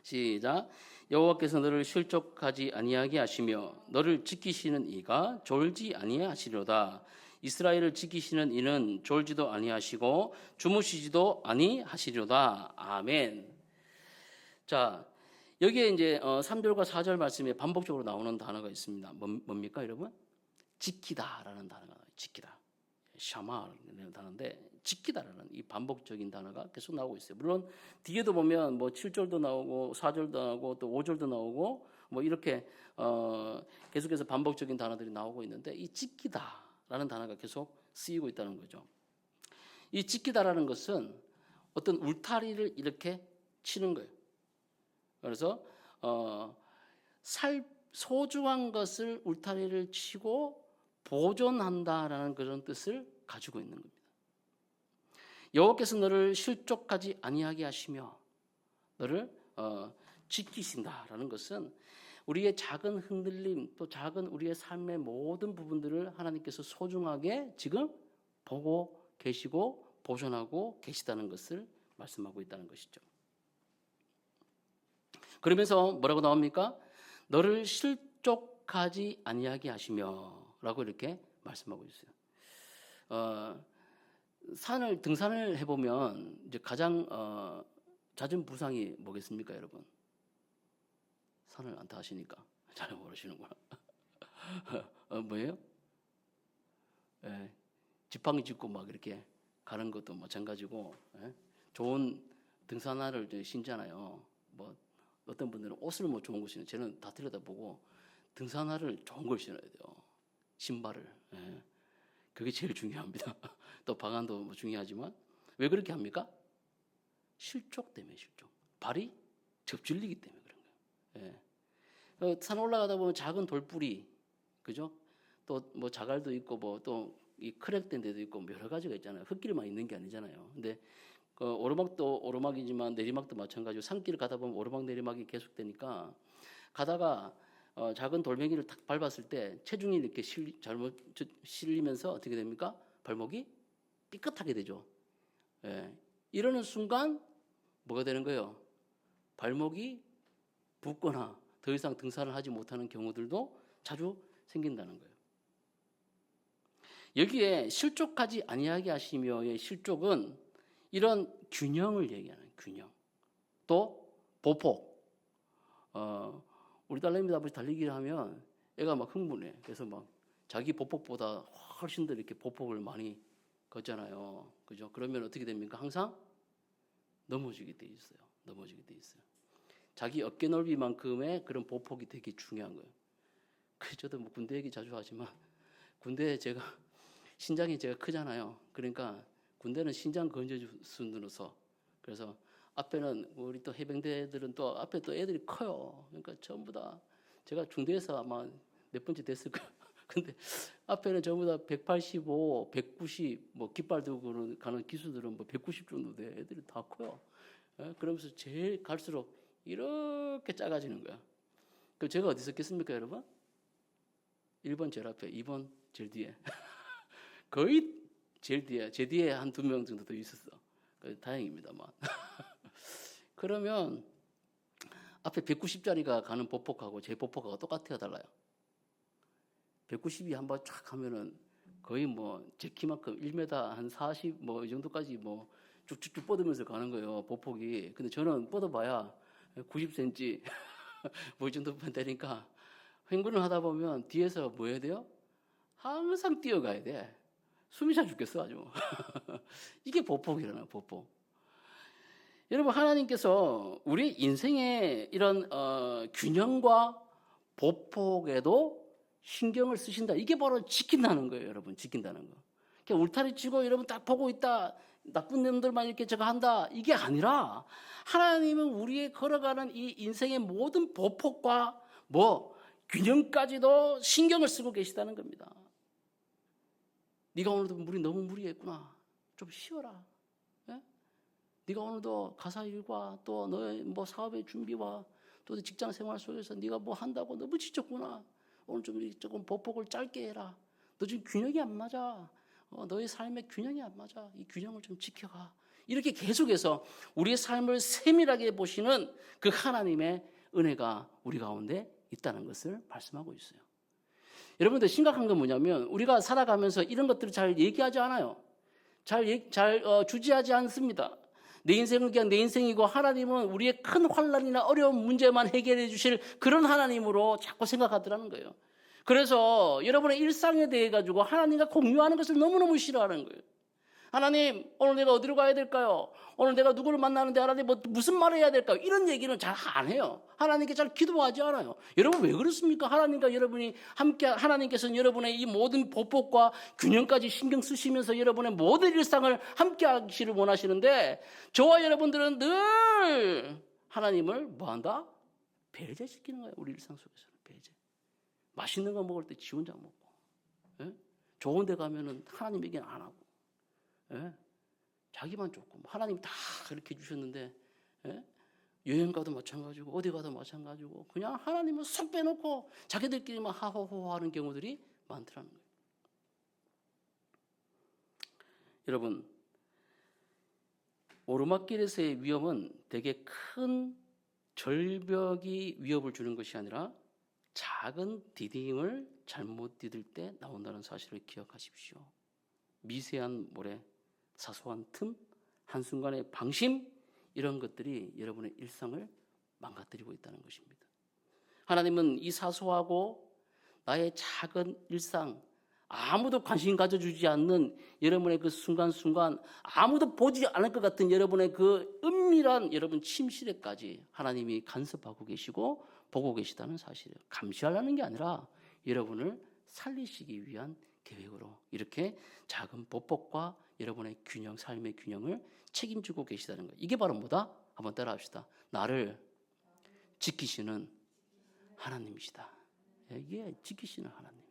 시작. 여호와께서 너를 실족하지 아니하게 하시며 너를 지키시는 이가 졸지 아니하시려다. 이스라엘을 지키시는 이는 졸지도 아니하시고 주무시지도 아니하시려다. 아멘. 자, 여기에 이제 3절과 4절 말씀에 반복적으로 나오는 단어가 있습니다. 뭡니까, 여러분? 지키다라는 단어가 나와요. 지키다. 샤마라는 단어인데 지키다라는 이 반복적인 단어가 계속 나오고 있어요. 물론 뒤에도 보면 뭐 7절도 나오고 4절도 나오고 또 5절도 나오고 뭐 이렇게 계속해서 반복적인 단어들이 나오고 있는데 이 지키다라는 단어가 계속 쓰이고 있다는 거죠. 이 지키다라는 것은 어떤 울타리를 이렇게 치는 거예요. 그래서 소중한 것을 울타리를 치고 보존한다라는 그런 뜻을 가지고 있는 겁니다. 여호와께서 너를 실족하지 아니하게 하시며 너를 지키신다라는 것은 우리의 작은 흔들림 또 작은 우리의 삶의 모든 부분들을 하나님께서 소중하게 지금 보고 계시고 보존하고 계시다는 것을 말씀하고 있다는 것이죠. 그러면서 뭐라고 나옵니까? 너를 실족하지 아니하게 하시며 라고 이렇게 말씀하고 있어요. 등산을 해보면 이제 가장 잦은 부상이 뭐겠습니까, 여러분? 산을 안 타시니까 잘 모르시는구나. 뭐예요? 지팡이 짚고 막 이렇게 가는 것도 마찬가지고, 좋은 등산화를 신잖아요. 뭐 어떤 분들은 옷을 뭐 좋은 거 신어요. 저는 다 들여다보고 등산화를 좋은 걸 신어야 돼요. 신발을. 그게 제일 중요합니다. 또 방안도 뭐 중요하지만 왜 그렇게 합니까? 실족 때문에 실족. 발이 접질리기 때문에 그런 거예요. 산 올라가다 보면 작은 돌뿌리, 그죠? 또 뭐 자갈도 있고 뭐 또 이 크랙된 데도 있고 뭐 여러 가지가 있잖아요. 흙길만 있는 게 아니잖아요. 근데 오르막도 오르막이지만 내리막도 마찬가지고 산길을 가다 보면 오르막 내리막이 계속되니까 가다가 작은 돌멩이를 탁 밟았을 때 체중이 이렇게 잘못 실리면서 어떻게 됩니까? 발목이 삐끗하게 되죠. 이러는 순간 뭐가 되는 거예요? 발목이 붓거나 더 이상 등산을 하지 못하는 경우들도 자주 생긴다는 거예요. 여기에 실족하지 아니하게 하시며의 실족은 이런 균형을 얘기하는 균형. 또 보폭. 우리 딸내미도 아버지 달리기를 하면 애가 막 흥분해. 그래서 막 자기 보폭보다 훨씬 더 이렇게 보폭을 많이 걷잖아요. 그죠? 그러면 어떻게 됩니까? 항상 넘어지게 돼 있어요. 넘어지게 돼 있어요. 자기 어깨 넓이만큼의 그런 보폭이 되게 중요한 거예요. 저도 뭐 군대 얘기 자주 하지만 군대에 신장이 제가 크잖아요. 그러니까 군대는 신장 건조 순으로서 그래서 앞에는 우리 또 해병대들은 또 앞에 또 애들이 커요. 그러니까 전부 다 제가 중대에서 아마 몇 번째 됐을 거예요. 근데 앞에는 전부 다 185, 190, 뭐 깃발 들고 가는 기수들은 뭐 190 정도 돼. 애들이 다 커요. 그러면서 제일 갈수록 이렇게 작아지는 거야. 그럼 제가 어디 있었겠습니까, 여러분? 1번 제일 앞에, 2번 제일 뒤에. 거의 제일 뒤에, 제 뒤에 한 2명 정도 더 있었어. 다행입니다만. 그러면 앞에 190짜리가 가는 보폭하고 제 보폭하고 똑같아요, 달라요? 190이 한번 쫙 하면은 거의 뭐 제 키만큼 1m 한 40 뭐 이 정도까지 뭐 쭉쭉쭉 뻗으면서 가는 거예요, 보폭이. 근데 저는 뻗어봐야 90cm 뭐 이 정도만 되니까 횡군을 하다 보면 뒤에서 뭐 해야 돼요? 항상 뛰어가야 돼. 숨이 차 죽겠어 아주. 이게 보폭이라는 보폭. 여러분, 하나님께서 우리 인생의 이런 균형과 보폭에도 신경을 쓰신다. 이게 바로 지킨다는 거예요, 여러분. 지킨다는 거. 그냥 울타리 치고 여러분 딱 보고 있다. 나쁜 놈들만 이렇게 저거 한다. 이게 아니라 하나님은 우리의 걸어가는 이 인생의 모든 보폭과 뭐 균형까지도 신경을 쓰고 계시다는 겁니다. 네가 오늘도 물이 너무 무리했구나. 좀 쉬어라. 예? 네가 오늘도 가사 일과 또 너의 뭐 사업의 준비와 또 직장 생활 속에서 네가 뭐 한다고 너무 지쳤구나. 오늘 좀 조금 보폭을 짧게 해라. 너 지금 균형이 안 맞아. 너의 삶의 균형이 안 맞아. 이 균형을 좀 지켜가. 이렇게 계속해서 우리의 삶을 세밀하게 보시는 그 하나님의 은혜가 우리 가운데 있다는 것을 말씀하고 있어요. 여러분들 심각한 건 뭐냐면 우리가 살아가면서 이런 것들을 잘 얘기하지 않아요. 잘 주지하지 않습니다. 내 인생은 그냥 내 인생이고 하나님은 우리의 큰 환난이나 어려운 문제만 해결해 주실 그런 하나님으로 자꾸 생각하더라는 거예요. 그래서 여러분의 일상에 대해 가지고 하나님과 공유하는 것을 너무너무 싫어하는 거예요. 하나님, 오늘 내가 어디로 가야 될까요? 오늘 내가 누구를 만나는데 하나님 무슨 말을 해야 될까요? 이런 얘기는 잘 안 해요. 하나님께 잘 기도하지 않아요. 여러분 왜 그렇습니까? 하나님과 여러분이 함께, 하나님께서는 여러분의 이 모든 보폭과 균형까지 신경 쓰시면서 여러분의 모든 일상을 함께 하시를 원하시는데 저와 여러분들은 늘 하나님을 뭐한다? 배제시키는 거예요. 우리 일상 속에서는 배제. 맛있는 거 먹을 때 지 혼자 먹고, 예? 좋은 데 가면은 하나님 얘기는 안 하고, 예? 자기만 조금 하나님 다 그렇게 해주셨는데, 예? 여행 가도 마찬가지고 어디 가도 마찬가지고 그냥 하나님을 쏙 빼놓고 자기들끼리만 하호호 하는 경우들이 많더라는 거예요. 여러분, 오르막길에서의 위험은 되게 큰 절벽이 위협을 주는 것이 아니라 작은 디딤을 잘못 디딜 때 나온다는 사실을 기억하십시오. 미세한 모래, 사소한 틈, 한순간의 방심, 이런 것들이 여러분의 일상을 망가뜨리고 있다는 것입니다. 하나님은 이 사소하고 나의 작은 일상, 아무도 관심 가져주지 않는 여러분의 그 순간순간, 아무도 보지 않을 것 같은 여러분의 그 은밀한 여러분 침실에까지 하나님이 간섭하고 계시고 보고 계시다는 사실이에요. 감시하려는 게 아니라 여러분을 살리시기 위한 계획으로 이렇게 작은 보폭과 여러분의 균형, 삶의 균형을 책임지고 계시다는 거예요. 이게 바로 뭐다? 한번 따라합시다. 나를 지키시는 하나님이시다. 이게 지키시는 하나님.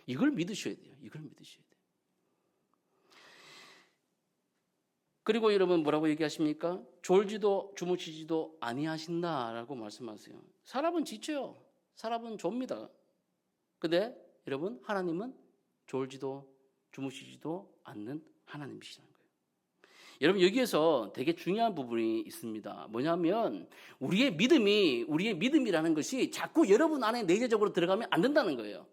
이걸 믿으셔야 돼요. 이걸 믿으셔야 돼요. 그리고 여러분 뭐라고 얘기하십니까? 졸지도 주무시지도 아니하신다라고 말씀하세요. 사람은 지쳐요. 사람은 좁니다. 근데 여러분 하나님은 졸지도 주무시지도 않는 하나님이시라는 거예요. 여러분 여기에서 되게 중요한 부분이 있습니다. 뭐냐면 우리의 믿음이라는 것이 자꾸 여러분 안에 내재적으로 들어가면 안 된다는 거예요.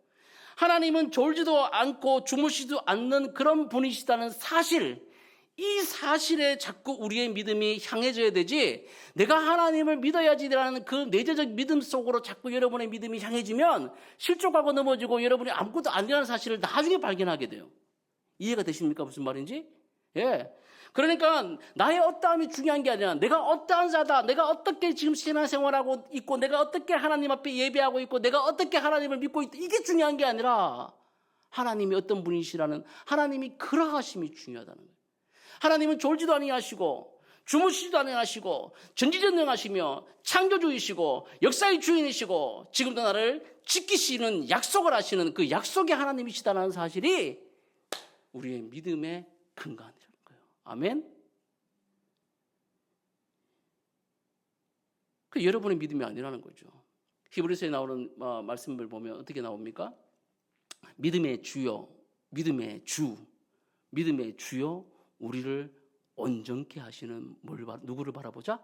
하나님은 졸지도 않고 주무시지도 않는 그런 분이시다는 사실, 이 사실에 자꾸 우리의 믿음이 향해져야 되지, 내가 하나님을 믿어야지라는 그 내재적 믿음 속으로 자꾸 여러분의 믿음이 향해지면 실족하고 넘어지고 여러분이 아무것도 아니라는 사실을 나중에 발견하게 돼요. 이해가 되십니까? 무슨 말인지? 예. 그러니까 나의 어떠함이 중요한 게 아니라 내가 어떠한 자다, 내가 어떻게 지금 신앙생활하고 있고, 내가 어떻게 하나님 앞에 예배하고 있고, 내가 어떻게 하나님을 믿고 있다, 이게 중요한 게 아니라 하나님이 어떤 분이시라는 하나님이 그러하심이 중요하다는 거예요. 하나님은 졸지도 아니하시고 주무시지도 아니하시고 전지전능하시며 창조주이시고 역사의 주인이시고 지금도 나를 지키시는 약속을 하시는 그 약속의 하나님이시다는 사실이 우리의 믿음의 근간이라는 거예요. 아멘. 그 여러분의 믿음이 아니라는 거죠. 히브리서에 나오는 말씀을 보면 어떻게 나옵니까? 믿음의 주요, 믿음의 주, 믿음의 주요 우리를 온전케 하시는 누구를 바라보자?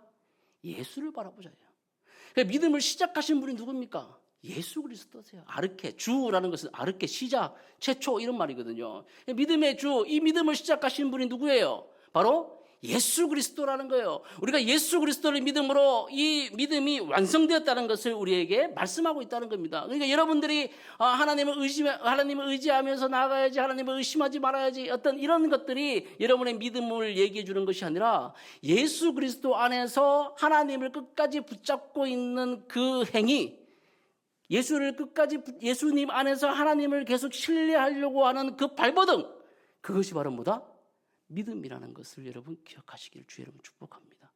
예수를 바라보자예요. 그러니까 믿음을 시작하신 분이 누굽니까? 예수 그리스도세요. 아르케, 주라는 것은 아르케, 시작, 최초 이런 말이거든요. 믿음의 주, 이 믿음을 시작하신 분이 누구예요? 바로 예수 그리스도라는 거예요. 우리가 예수 그리스도를 믿음으로 이 믿음이 완성되었다는 것을 우리에게 말씀하고 있다는 겁니다. 그러니까 여러분들이 하나님을 의지하면서 나아가야지, 하나님을 의심하지 말아야지, 어떤 이런 것들이 여러분의 믿음을 얘기해 주는 것이 아니라 예수 그리스도 안에서 하나님을 끝까지 붙잡고 있는 그 행위, 예수님 안에서 하나님을 계속 신뢰하려고 하는 그 발버둥, 그것이 바로 뭐다? 믿음이라는 것을 여러분 기억하시길 주 여러분 축복합니다.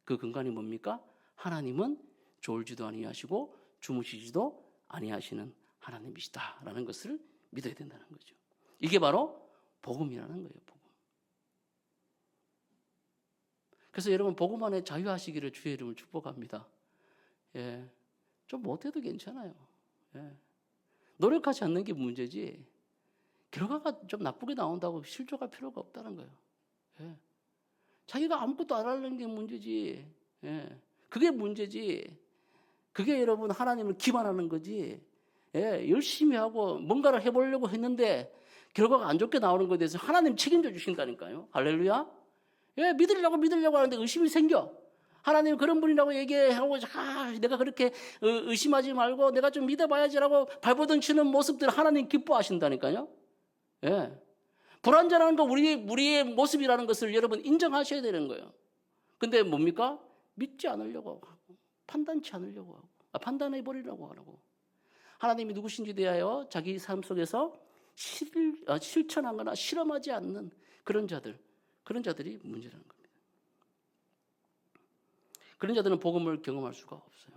그 근간이 뭡니까? 하나님은 졸지도 아니하시고 주무시지도 아니하시는 하나님이시다라는 것을 믿어야 된다는 거죠. 이게 바로 복음이라는 거예요. 복음. 그래서 여러분 복음 안에 자유하시기를 주의 이름을 축복합니다. 예, 좀 못해도 괜찮아요. 예. 노력하지 않는 게 문제지 결과가 좀 나쁘게 나온다고 실족할 필요가 없다는 거예요. 예. 자기가 아무것도 안 하는 게 문제지. 예. 그게 문제지. 그게 여러분 하나님을 기만하는 거지. 예. 열심히 하고 뭔가를 해보려고 했는데 결과가 안 좋게 나오는 것에 대해서 하나님 책임져 주신다니까요. 할렐루야. 예. 믿으려고 하는데 의심이 생겨. 하나님 그런 분이라고 얘기하고 내가 그렇게 의심하지 말고 내가 좀 믿어봐야지라고 발버둥 치는 모습들 하나님 기뻐하신다니까요. 예. 불완전한 거 우리의 모습이라는 것을 여러분 인정하셔야 되는 거예요. 근데 뭡니까? 믿지 않으려고 하고 판단치 않으려고 하고 판단해버리려고 하고 하나님이 누구신지 대하여 자기 삶 속에서 실천하거나 실험하지 않는 그런 자들이 문제라는 겁니다. 그런 자들은 복음을 경험할 수가 없어요.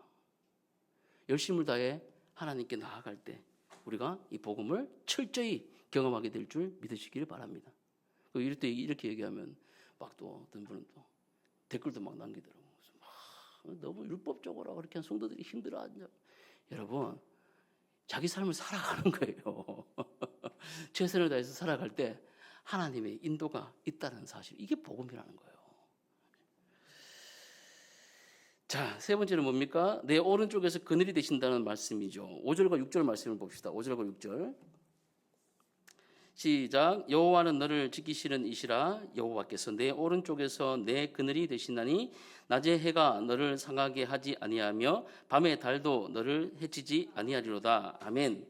열심을 다해 하나님께 나아갈 때 우리가 이 복음을 철저히 경험하게 될 줄 믿으시기를 바랍니다. 이럴 때 이렇게 얘기하면 막 또 어떤 분은 또 댓글도 막 남기더라고요. 너무 율법적으로 그렇게 한 성도들이 힘들어하죠. 여러분, 자기 삶을 살아가는 거예요. 최선을 다해서 살아갈 때 하나님의 인도가 있다는 사실, 이게 복음이라는 거예요. 자, 세 번째는 뭡니까? 내 오른쪽에서 그늘이 되신다는 말씀이죠. 5절과 6절 말씀을 봅시다. 5절과 6절. 시작. 여호와는 너를 지키시는 이시라. 여호와께서 내 오른쪽에서 내 그늘이 되시나니 낮에 해가 너를 상하게 하지 아니하며 밤에 달도 너를 해치지 아니하리로다. 아멘.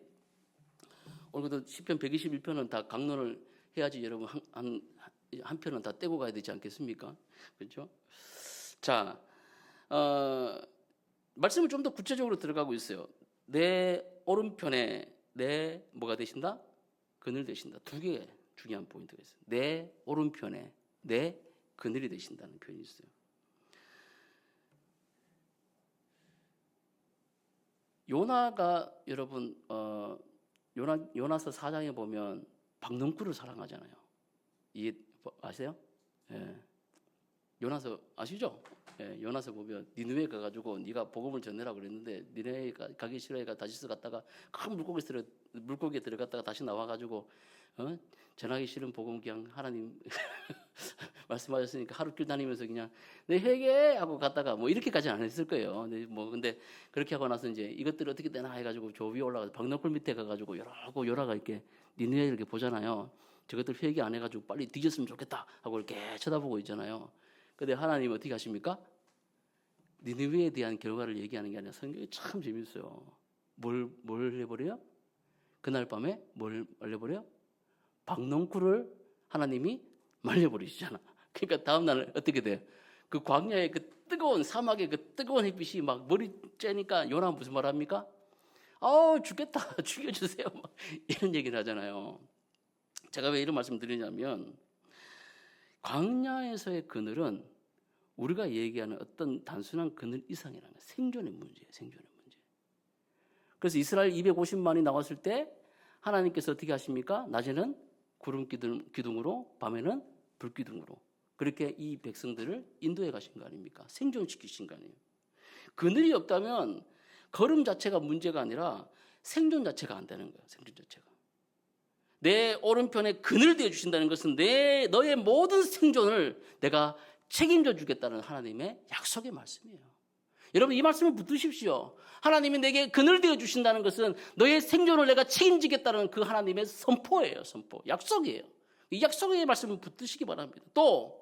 오늘도 시편 121편은 다 강론을 해야지 여러분 한 편은 다 떼고 가야 되지 않겠습니까? 그렇죠? 자, 말씀을 좀 더 구체적으로 들어가고 있어요. 내 오른편에 내 뭐가 되신다? 그늘 되신다. 두 개의 중요한 포인트가 있어요. 내 오른편에 내 그늘이 되신다는 표현이 있어요. 요나가 여러분 요나서 4장에 보면 박농쿨을 사랑하잖아요. 이해 아세요? 예. 요나서 아시죠? 예, 요나서 보면 니느웨 가가지고 네가 복음을 전해라 그랬는데 니느웨 가기 싫어해가 다시스 갔다가 큰 물고기에 들어갔다가 다시 나와가지고 전하기 싫은 복음 그냥 하나님 말씀하셨으니까 하루 길 다니면서 그냥 내 회개해 하고 갔다가 뭐 이렇게까지는 안 했을 거예요. 근데 그렇게 하고 나서 이제 이것들이 어떻게 되나 해가지고 저 위에 올라가서 박너쿨 밑에 가가지고 요라가 이렇게 니느웨 이렇게 보잖아요. 저것들 회개 안 해가지고 빨리 뒤졌으면 좋겠다 하고 이렇게 쳐다보고 있잖아요. 근데 하나님 어떻게 하십니까? 니느웨에 대한 결과를 얘기하는 게 아니라 성경이 참 재밌어요. 뭘 해버려요? 그날 밤에 뭘 말려버려요? 박농쿨을 하나님이 말려버리시잖아. 그러니까 다음 날 어떻게 돼? 그 광야의 그 뜨거운 사막의 그 뜨거운 햇빛이 막 머리 쬐니까 요나 무슨 말 합니까? 죽겠다. 죽여주세요. 막 이런 얘기를 하잖아요. 제가 왜 이런 말씀 드리냐면 광야에서의 그늘은 우리가 얘기하는 어떤 단순한 그늘 이상이라는 거예요. 생존의 문제예요. 생존의 문제. 그래서 이스라엘 250만이 나왔을 때 하나님께서 어떻게 하십니까? 낮에는 구름 기둥으로 밤에는 불 기둥으로 그렇게 이 백성들을 인도해 가신 거 아닙니까? 생존시키신 거 아니에요. 그늘이 없다면 걸음 자체가 문제가 아니라 생존 자체가 안 되는 거예요. 생존 자체가. 내 오른편에 그늘 되어 주신다는 것은 너의 모든 생존을 내가 책임져 주겠다는 하나님의 약속의 말씀이에요. 여러분 이 말씀을 붙드십시오. 하나님이 내게 그늘 되어 주신다는 것은 너의 생존을 내가 책임지겠다는 그 하나님의 선포예요. 선포. 약속이에요. 이 약속의 말씀을 붙드시기 바랍니다. 또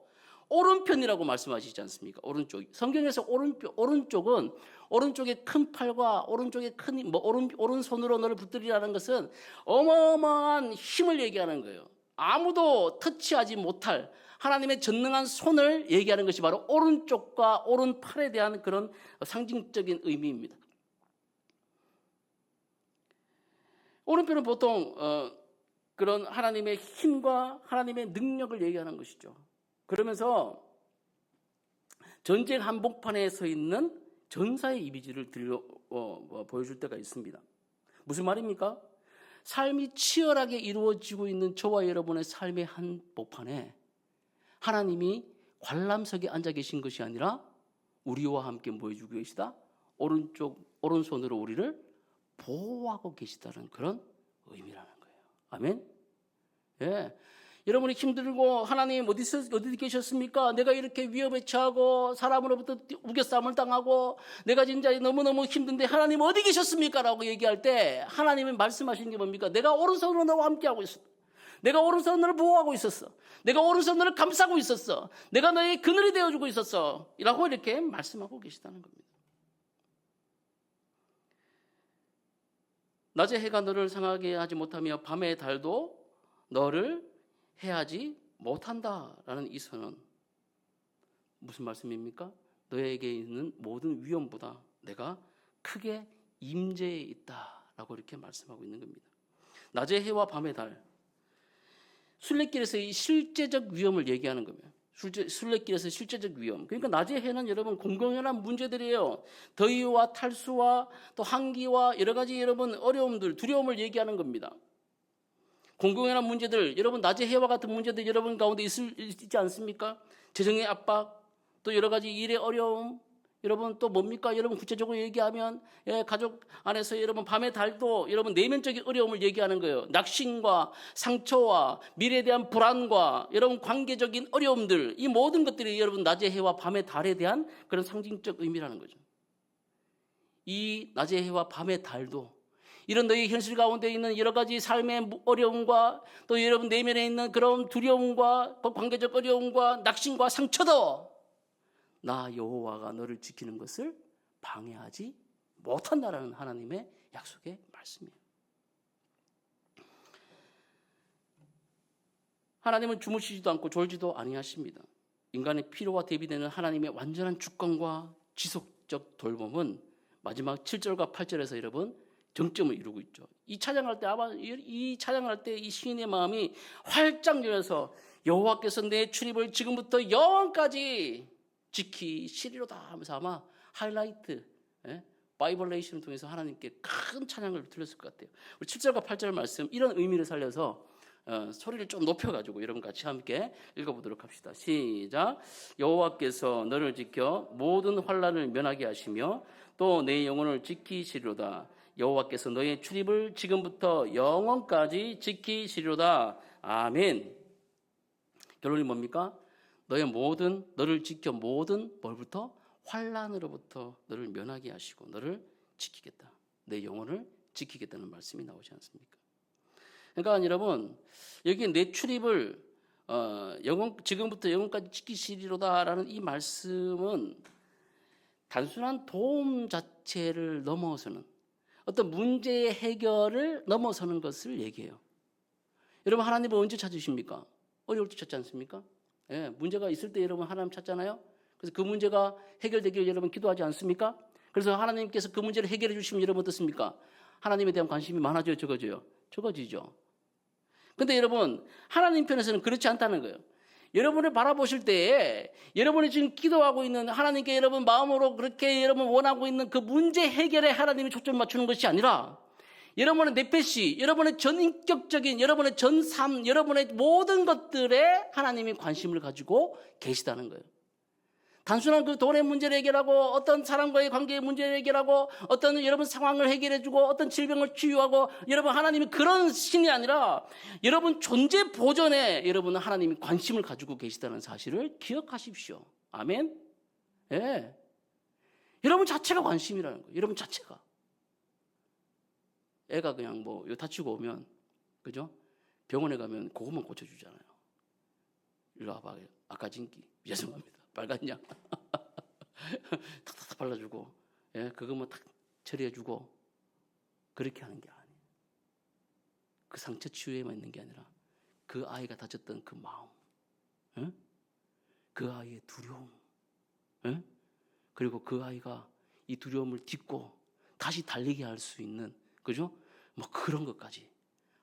오른편이라고 말씀하시지 않습니까? 오른쪽. 성경에서 오른쪽은 오른쪽에 큰 팔과 오른쪽에 큰 오른손으로 너를 붙들이라는 것은 어마어마한 힘을 얘기하는 거예요. 아무도 터치하지 못할 하나님의 전능한 손을 얘기하는 것이 바로 오른쪽과 오른팔에 대한 그런 상징적인 의미입니다. 오른편은 보통 그런 하나님의 힘과 하나님의 능력을 얘기하는 것이죠. 그러면서 전쟁 한복판에 서 있는 전사의 이미지를 보여줄 때가 있습니다. 무슨 말입니까? 삶이 치열하게 이루어지고 있는 저와 여러분의 삶의 한복판에 하나님이 관람석에 앉아 계신 것이 아니라 우리와 함께 모여주고 계시다. 오른손으로 우리를 보호하고 계시다는 그런 의미라는 거예요. 아멘? 예. 여러분이 힘들고 하나님 어디 계셨습니까? 내가 이렇게 위협에 처하고 사람으로부터 우겨싸움을 당하고 내가 진짜 너무너무 힘든데 하나님 어디 계셨습니까? 라고 얘기할 때 하나님이 말씀하시는 게 뭡니까? 내가 오른손으로 너와 함께하고 있어. 내가 오른손으로 너를 보호하고 있었어. 내가 오른손으로 너를 감싸고 있었어. 내가 너의 그늘이 되어주고 있었어. 라고 이렇게 말씀하고 계시다는 겁니다. 낮에 해가 너를 상하게 하지 못하며 밤의 달도 너를 해하지 못한다라는 이 선언. 무슨 말씀입니까? 너에게 있는 모든 위험보다 내가 크게 임재해 있다라고 이렇게 말씀하고 있는 겁니다. 낮의 해와 밤의 달. 순례길에서 이 실제적 위험을 얘기하는 겁니다. 순례길에서 실제적 위험. 그러니까 낮의 해는 여러분 공공연한 문제들이에요. 더위와 탈수와 또 한기와 여러 가지 여러분 어려움들, 두려움을 얘기하는 겁니다. 공공연한 문제들, 여러분 낮의 해와 같은 문제들 여러분 가운데 있지 않습니까? 재정의 압박, 또 여러 가지 일의 어려움, 여러분 또 뭡니까? 여러분 구체적으로 얘기하면 가족 안에서 여러분 밤의 달도 여러분 내면적인 어려움을 얘기하는 거예요. 낙심과 상처와 미래에 대한 불안과 여러분 관계적인 어려움들, 이 모든 것들이 여러분 낮의 해와 밤의 달에 대한 그런 상징적 의미라는 거죠. 이 낮의 해와 밤의 달도 이런 너희 현실 가운데 있는 여러 가지 삶의 어려움과 또 여러분 내면에 있는 그런 두려움과 관계적 어려움과 낙심과 상처도 나 여호와가 너를 지키는 것을 방해하지 못한다라는 하나님의 약속의 말씀이에요. 하나님은 주무시지도 않고 졸지도 아니하십니다. 인간의 필요와 대비되는 하나님의 완전한 주권과 지속적 돌봄은 마지막 7절과 8절에서 여러분 정점을 이루고 있죠. 이 찬양할 때 아마 이 찬양을 할 때 이 시인의 마음이 활짝 열려서 여호와께서 내 출입을 지금부터 영원까지 지키시리로다 하면서 아마 하이라이트 바이블레이션을 통해서 하나님께 큰 찬양을 들렸을 것 같아요. 우리 7절과 8절 말씀 이런 의미를 살려서 소리를 좀 높여가지고 여러분 같이 함께 읽어보도록 합시다. 시작. 여호와께서 너를 지켜 모든 환난을 면하게 하시며 또 내 영혼을 지키시리로다. 여호와께서 너의 출입을 지금부터 영원까지 지키시리로다. 아멘. 결론이 뭡니까? 너를 지켜 모든 뭘부터? 환난으로부터 너를 면하게 하시고 너를 지키겠다. 내 영혼을 지키겠다는 말씀이 나오지 않습니까? 그러니까 여러분 여기 내 출입을 지금부터 영원까지 지키시리로다라는 이 말씀은 단순한 도움 자체를 넘어서는 어떤 문제의 해결을 넘어서는 것을 얘기해요. 여러분 하나님을 언제 찾으십니까? 어려울 때 찾지 않습니까? 예, 문제가 있을 때 여러분 하나님 찾잖아요. 그래서 그 문제가 해결되길 여러분 기도하지 않습니까? 그래서 하나님께서 그 문제를 해결해 주시면 여러분 어떻습니까? 하나님에 대한 관심이 많아져요, 적어져요? 적어지죠. 근데 여러분 하나님 편에서는 그렇지 않다는 거예요. 여러분을 바라보실 때에 여러분이 지금 기도하고 있는 하나님께 여러분 마음으로 그렇게 여러분 원하고 있는 그 문제 해결에 하나님이 초점 맞추는 것이 아니라 여러분의 네페시, 여러분의 전인격적인 여러분의 전삶, 여러분의 모든 것들에 하나님이 관심을 가지고 계시다는 거예요. 단순한 그 돈의 문제를 해결하고 어떤 사람과의 관계의 문제를 해결하고 어떤 여러분 상황을 해결해주고 어떤 질병을 치유하고 여러분 하나님이 그런 신이 아니라 여러분 존재 보존에 여러분은 하나님이 관심을 가지고 계시다는 사실을 기억하십시오. 아멘. 예. 여러분 자체가 관심이라는 거예요. 여러분 자체가. 애가 그냥 뭐 다치고 오면 그죠? 병원에 가면 그것만 고쳐주잖아요. 일로 와봐. 아까 진기 죄송합니다. 빨갛냐? 탁탁탁 발라주고, 예, 그것만 탁 처리해주고, 그렇게 하는 게 아니에요. 그 상처 치유에만 있는 게 아니라, 그 아이가 다쳤던 그 마음, 예? 그 아이의 두려움, 예? 그리고 그 아이가 이 두려움을 딛고 다시 달리게 할 수 있는, 그죠? 뭐 그런 것까지.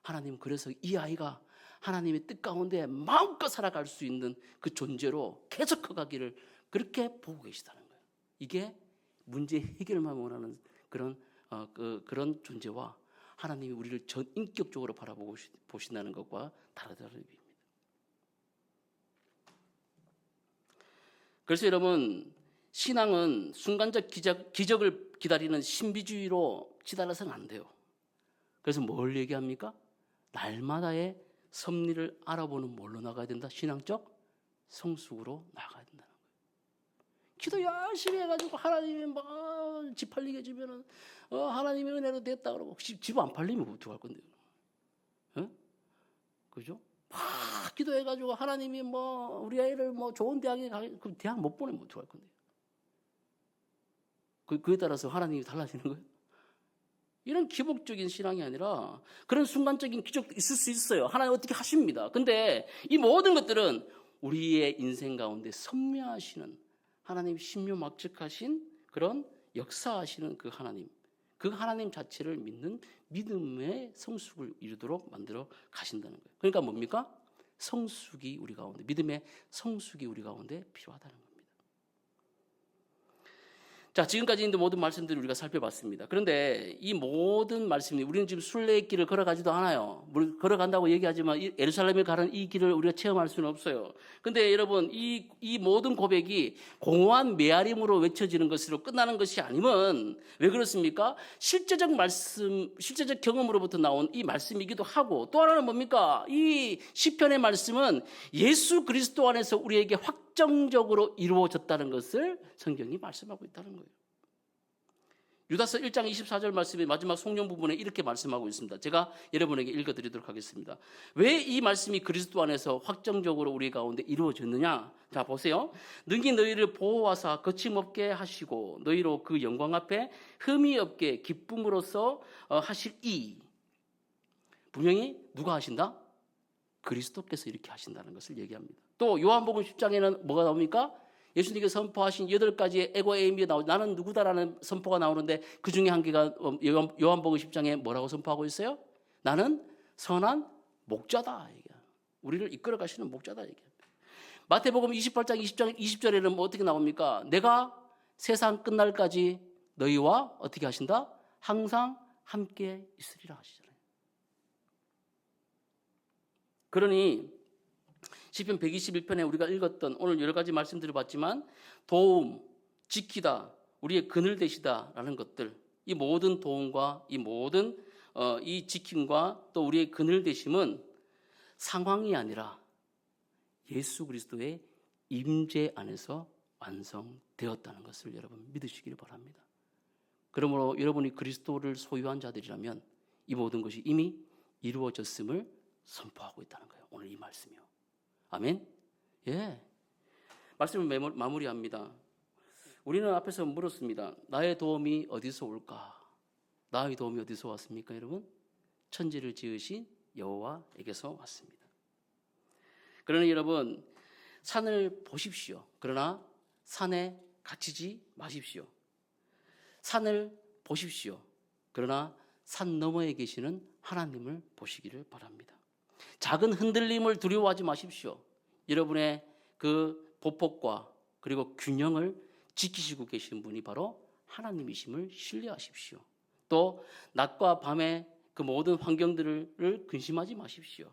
하나님은 그래서 이 아이가 하나님의 뜻 가운데 마음껏 살아갈 수 있는 그 존재로 계속 커가기를 그렇게 보고 계시다는 거예요. 이게 문제 해결만 원하는 그런 존재와 하나님이 우리를 전인격적으로 바라보고 보신다는 것과 다르다는 의미입니다. 그래서 여러분, 신앙은 순간적 기적을 기다리는 신비주의로 치달아서는 안 돼요. 그래서 뭘 얘기합니까? 날마다의 섭리를 알아보는 뭘로 나가야 된다? 신앙적 성숙으로 나가야 된다는 거예요. 기도 열심히 해가지고 하나님이 막 집 팔리게 해주면은 하나님의 은혜로 됐다 그러고 집 안 팔리면 어떻게 할 건데요? 예? 그죠? 막 기도해가지고 하나님이 뭐 우리 아이를 뭐 좋은 대학에 가게 그럼 대학 못 보내면 어떻게 할 건데요? 그에 따라서 하나님이 달라지는 거예요? 이런 기복적인 신앙이 아니라 그런 순간적인 기적도 있을 수 있어요. 하나님 어떻게 하십니다. 근데 이 모든 것들은 우리의 인생 가운데 섭리하시는 하나님 신묘막측하신 그런 역사하시는 그 하나님 자체를 믿는 믿음의 성숙을 이루도록 만들어 가신다는 거예요. 그러니까 뭡니까? 성숙이 우리 가운데, 믿음의 성숙이 우리 가운데 필요하다는 겁니다. 자, 지금까지 있는 모든 말씀들을 우리가 살펴봤습니다. 그런데 이 모든 말씀이 우리는 지금 순례의 길을 걸어가지도 않아요. 걸어간다고 얘기하지만 예루살렘에 가는 이 길을 우리가 체험할 수는 없어요. 근데 여러분, 이 모든 고백이 공허한 메아림으로 외쳐지는 것으로 끝나는 것이 아니면 왜 그렇습니까? 실제적 말씀, 실제적 경험으로부터 나온 이 말씀이기도 하고 또 하나는 뭡니까? 이 시편의 말씀은 예수 그리스도 안에서 우리에게 확정적으로 이루어졌다는 것을 성경이 말씀하고 있다는 거예요. 유다서 1장 24절 말씀의 마지막 송년 부분에 이렇게 말씀하고 있습니다. 제가 여러분에게 읽어드리도록 하겠습니다. 왜 이 말씀이 그리스도 안에서 확정적으로 우리 가운데 이루어졌느냐? 자, 보세요. 능히 너희를 보호하사 거침없게 하시고 너희로 그 영광 앞에 흠이 없게 기쁨으로써 하실 이. 분명히 누가 하신다? 그리스도께서 이렇게 하신다는 것을 얘기합니다. 또 요한복음 10장에는 뭐가 나옵니까? 예수님께서 선포하신 8가지의 에고 에이미가 나오죠. 나는 누구다라는 선포가 나오는데 그 중에 한 개가 요한복음 10장에 뭐라고 선포하고 있어요? 나는 선한 목자다. 우리를 이끌어 가시는 목자다. 마태복음 28장 20절에는 뭐 어떻게 나옵니까? 내가 세상 끝날까지 너희와 어떻게 하신다? 항상 함께 있으리라 하시잖아요. 그러니 시편 121편에 우리가 읽었던 오늘 여러 가지 말씀들을 봤지만 도움, 지키다, 우리의 그늘 되시다라는 것들, 이 모든 도움과 이 모든 이 지킴과 또 우리의 그늘 되심은 상황이 아니라 예수 그리스도의 임재 안에서 완성되었다는 것을 여러분 믿으시기를 바랍니다. 그러므로 여러분이 그리스도를 소유한 자들이라면 이 모든 것이 이미 이루어졌음을 선포하고 있다는 거예요. 오늘 이 말씀이요. 아멘? 예. 말씀을 마무리합니다. 우리는 앞에서 물었습니다. 나의 도움이 어디서 올까? 나의 도움이 어디서 왔습니까, 여러분? 천지를 지으신 여호와에게서 왔습니다. 그러나 여러분, 산을 보십시오. 그러나 산에 갇히지 마십시오. 산을 보십시오. 그러나 산 너머에 계시는 하나님을 보시기를 바랍니다. 작은 흔들림을 두려워하지 마십시오. 여러분의 그 보폭과 그리고 균형을 지키시고 계시는 분이 바로 하나님이심을 신뢰하십시오. 또 낮과 밤의 그 모든 환경들을 근심하지 마십시오.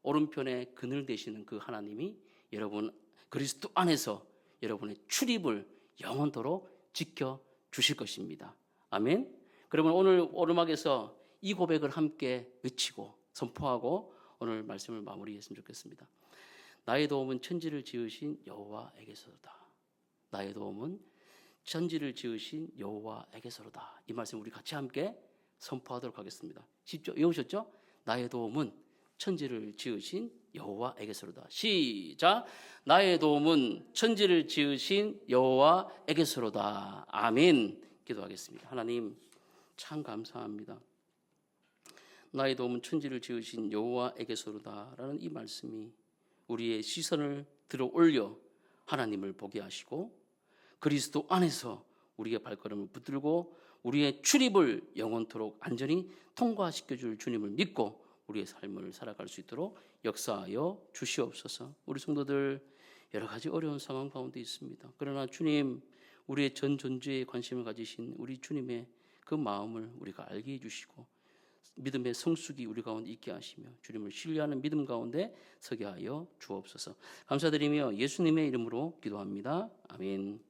오른편에 그늘 되시는 그 하나님이 여러분 그리스도 안에서 여러분의 출입을 영원토록 지켜 주실 것입니다. 아멘. 그러면 오늘 오르막에서 이 고백을 함께 외치고 선포하고 오늘 말씀을 마무리했으면 좋겠습니다. 나의 도움은 천지를 지으신 여호와에게서로다. 나의 도움은 천지를 지으신 여호와에게서로다. 이 말씀 우리 같이 함께 선포하도록 하겠습니다. 쉽죠? 외우셨죠? 나의 도움은 천지를 지으신 여호와에게서로다. 시작. 나의 도움은 천지를 지으신 여호와에게서로다. 아멘. 기도하겠습니다. 하나님 참 감사합니다. 나의 도움은 천지를 지으신 여호와에게서로다라는 이 말씀이 우리의 시선을 들어 올려 하나님을 보게 하시고 그리스도 안에서 우리의 발걸음을 붙들고 우리의 출입을 영원토록 안전히 통과시켜줄 주님을 믿고 우리의 삶을 살아갈 수 있도록 역사하여 주시옵소서. 우리 성도들 여러 가지 어려운 상황 가운데 있습니다. 그러나 주님, 우리의 전 존재에 관심을 가지신 우리 주님의 그 마음을 우리가 알게 해주시고 믿음의 성숙이 우리 가운데 있게 하시며 주님을 신뢰하는 믿음 가운데 서게 하여 주옵소서. 감사드리며 예수님의 이름으로 기도합니다. 아멘.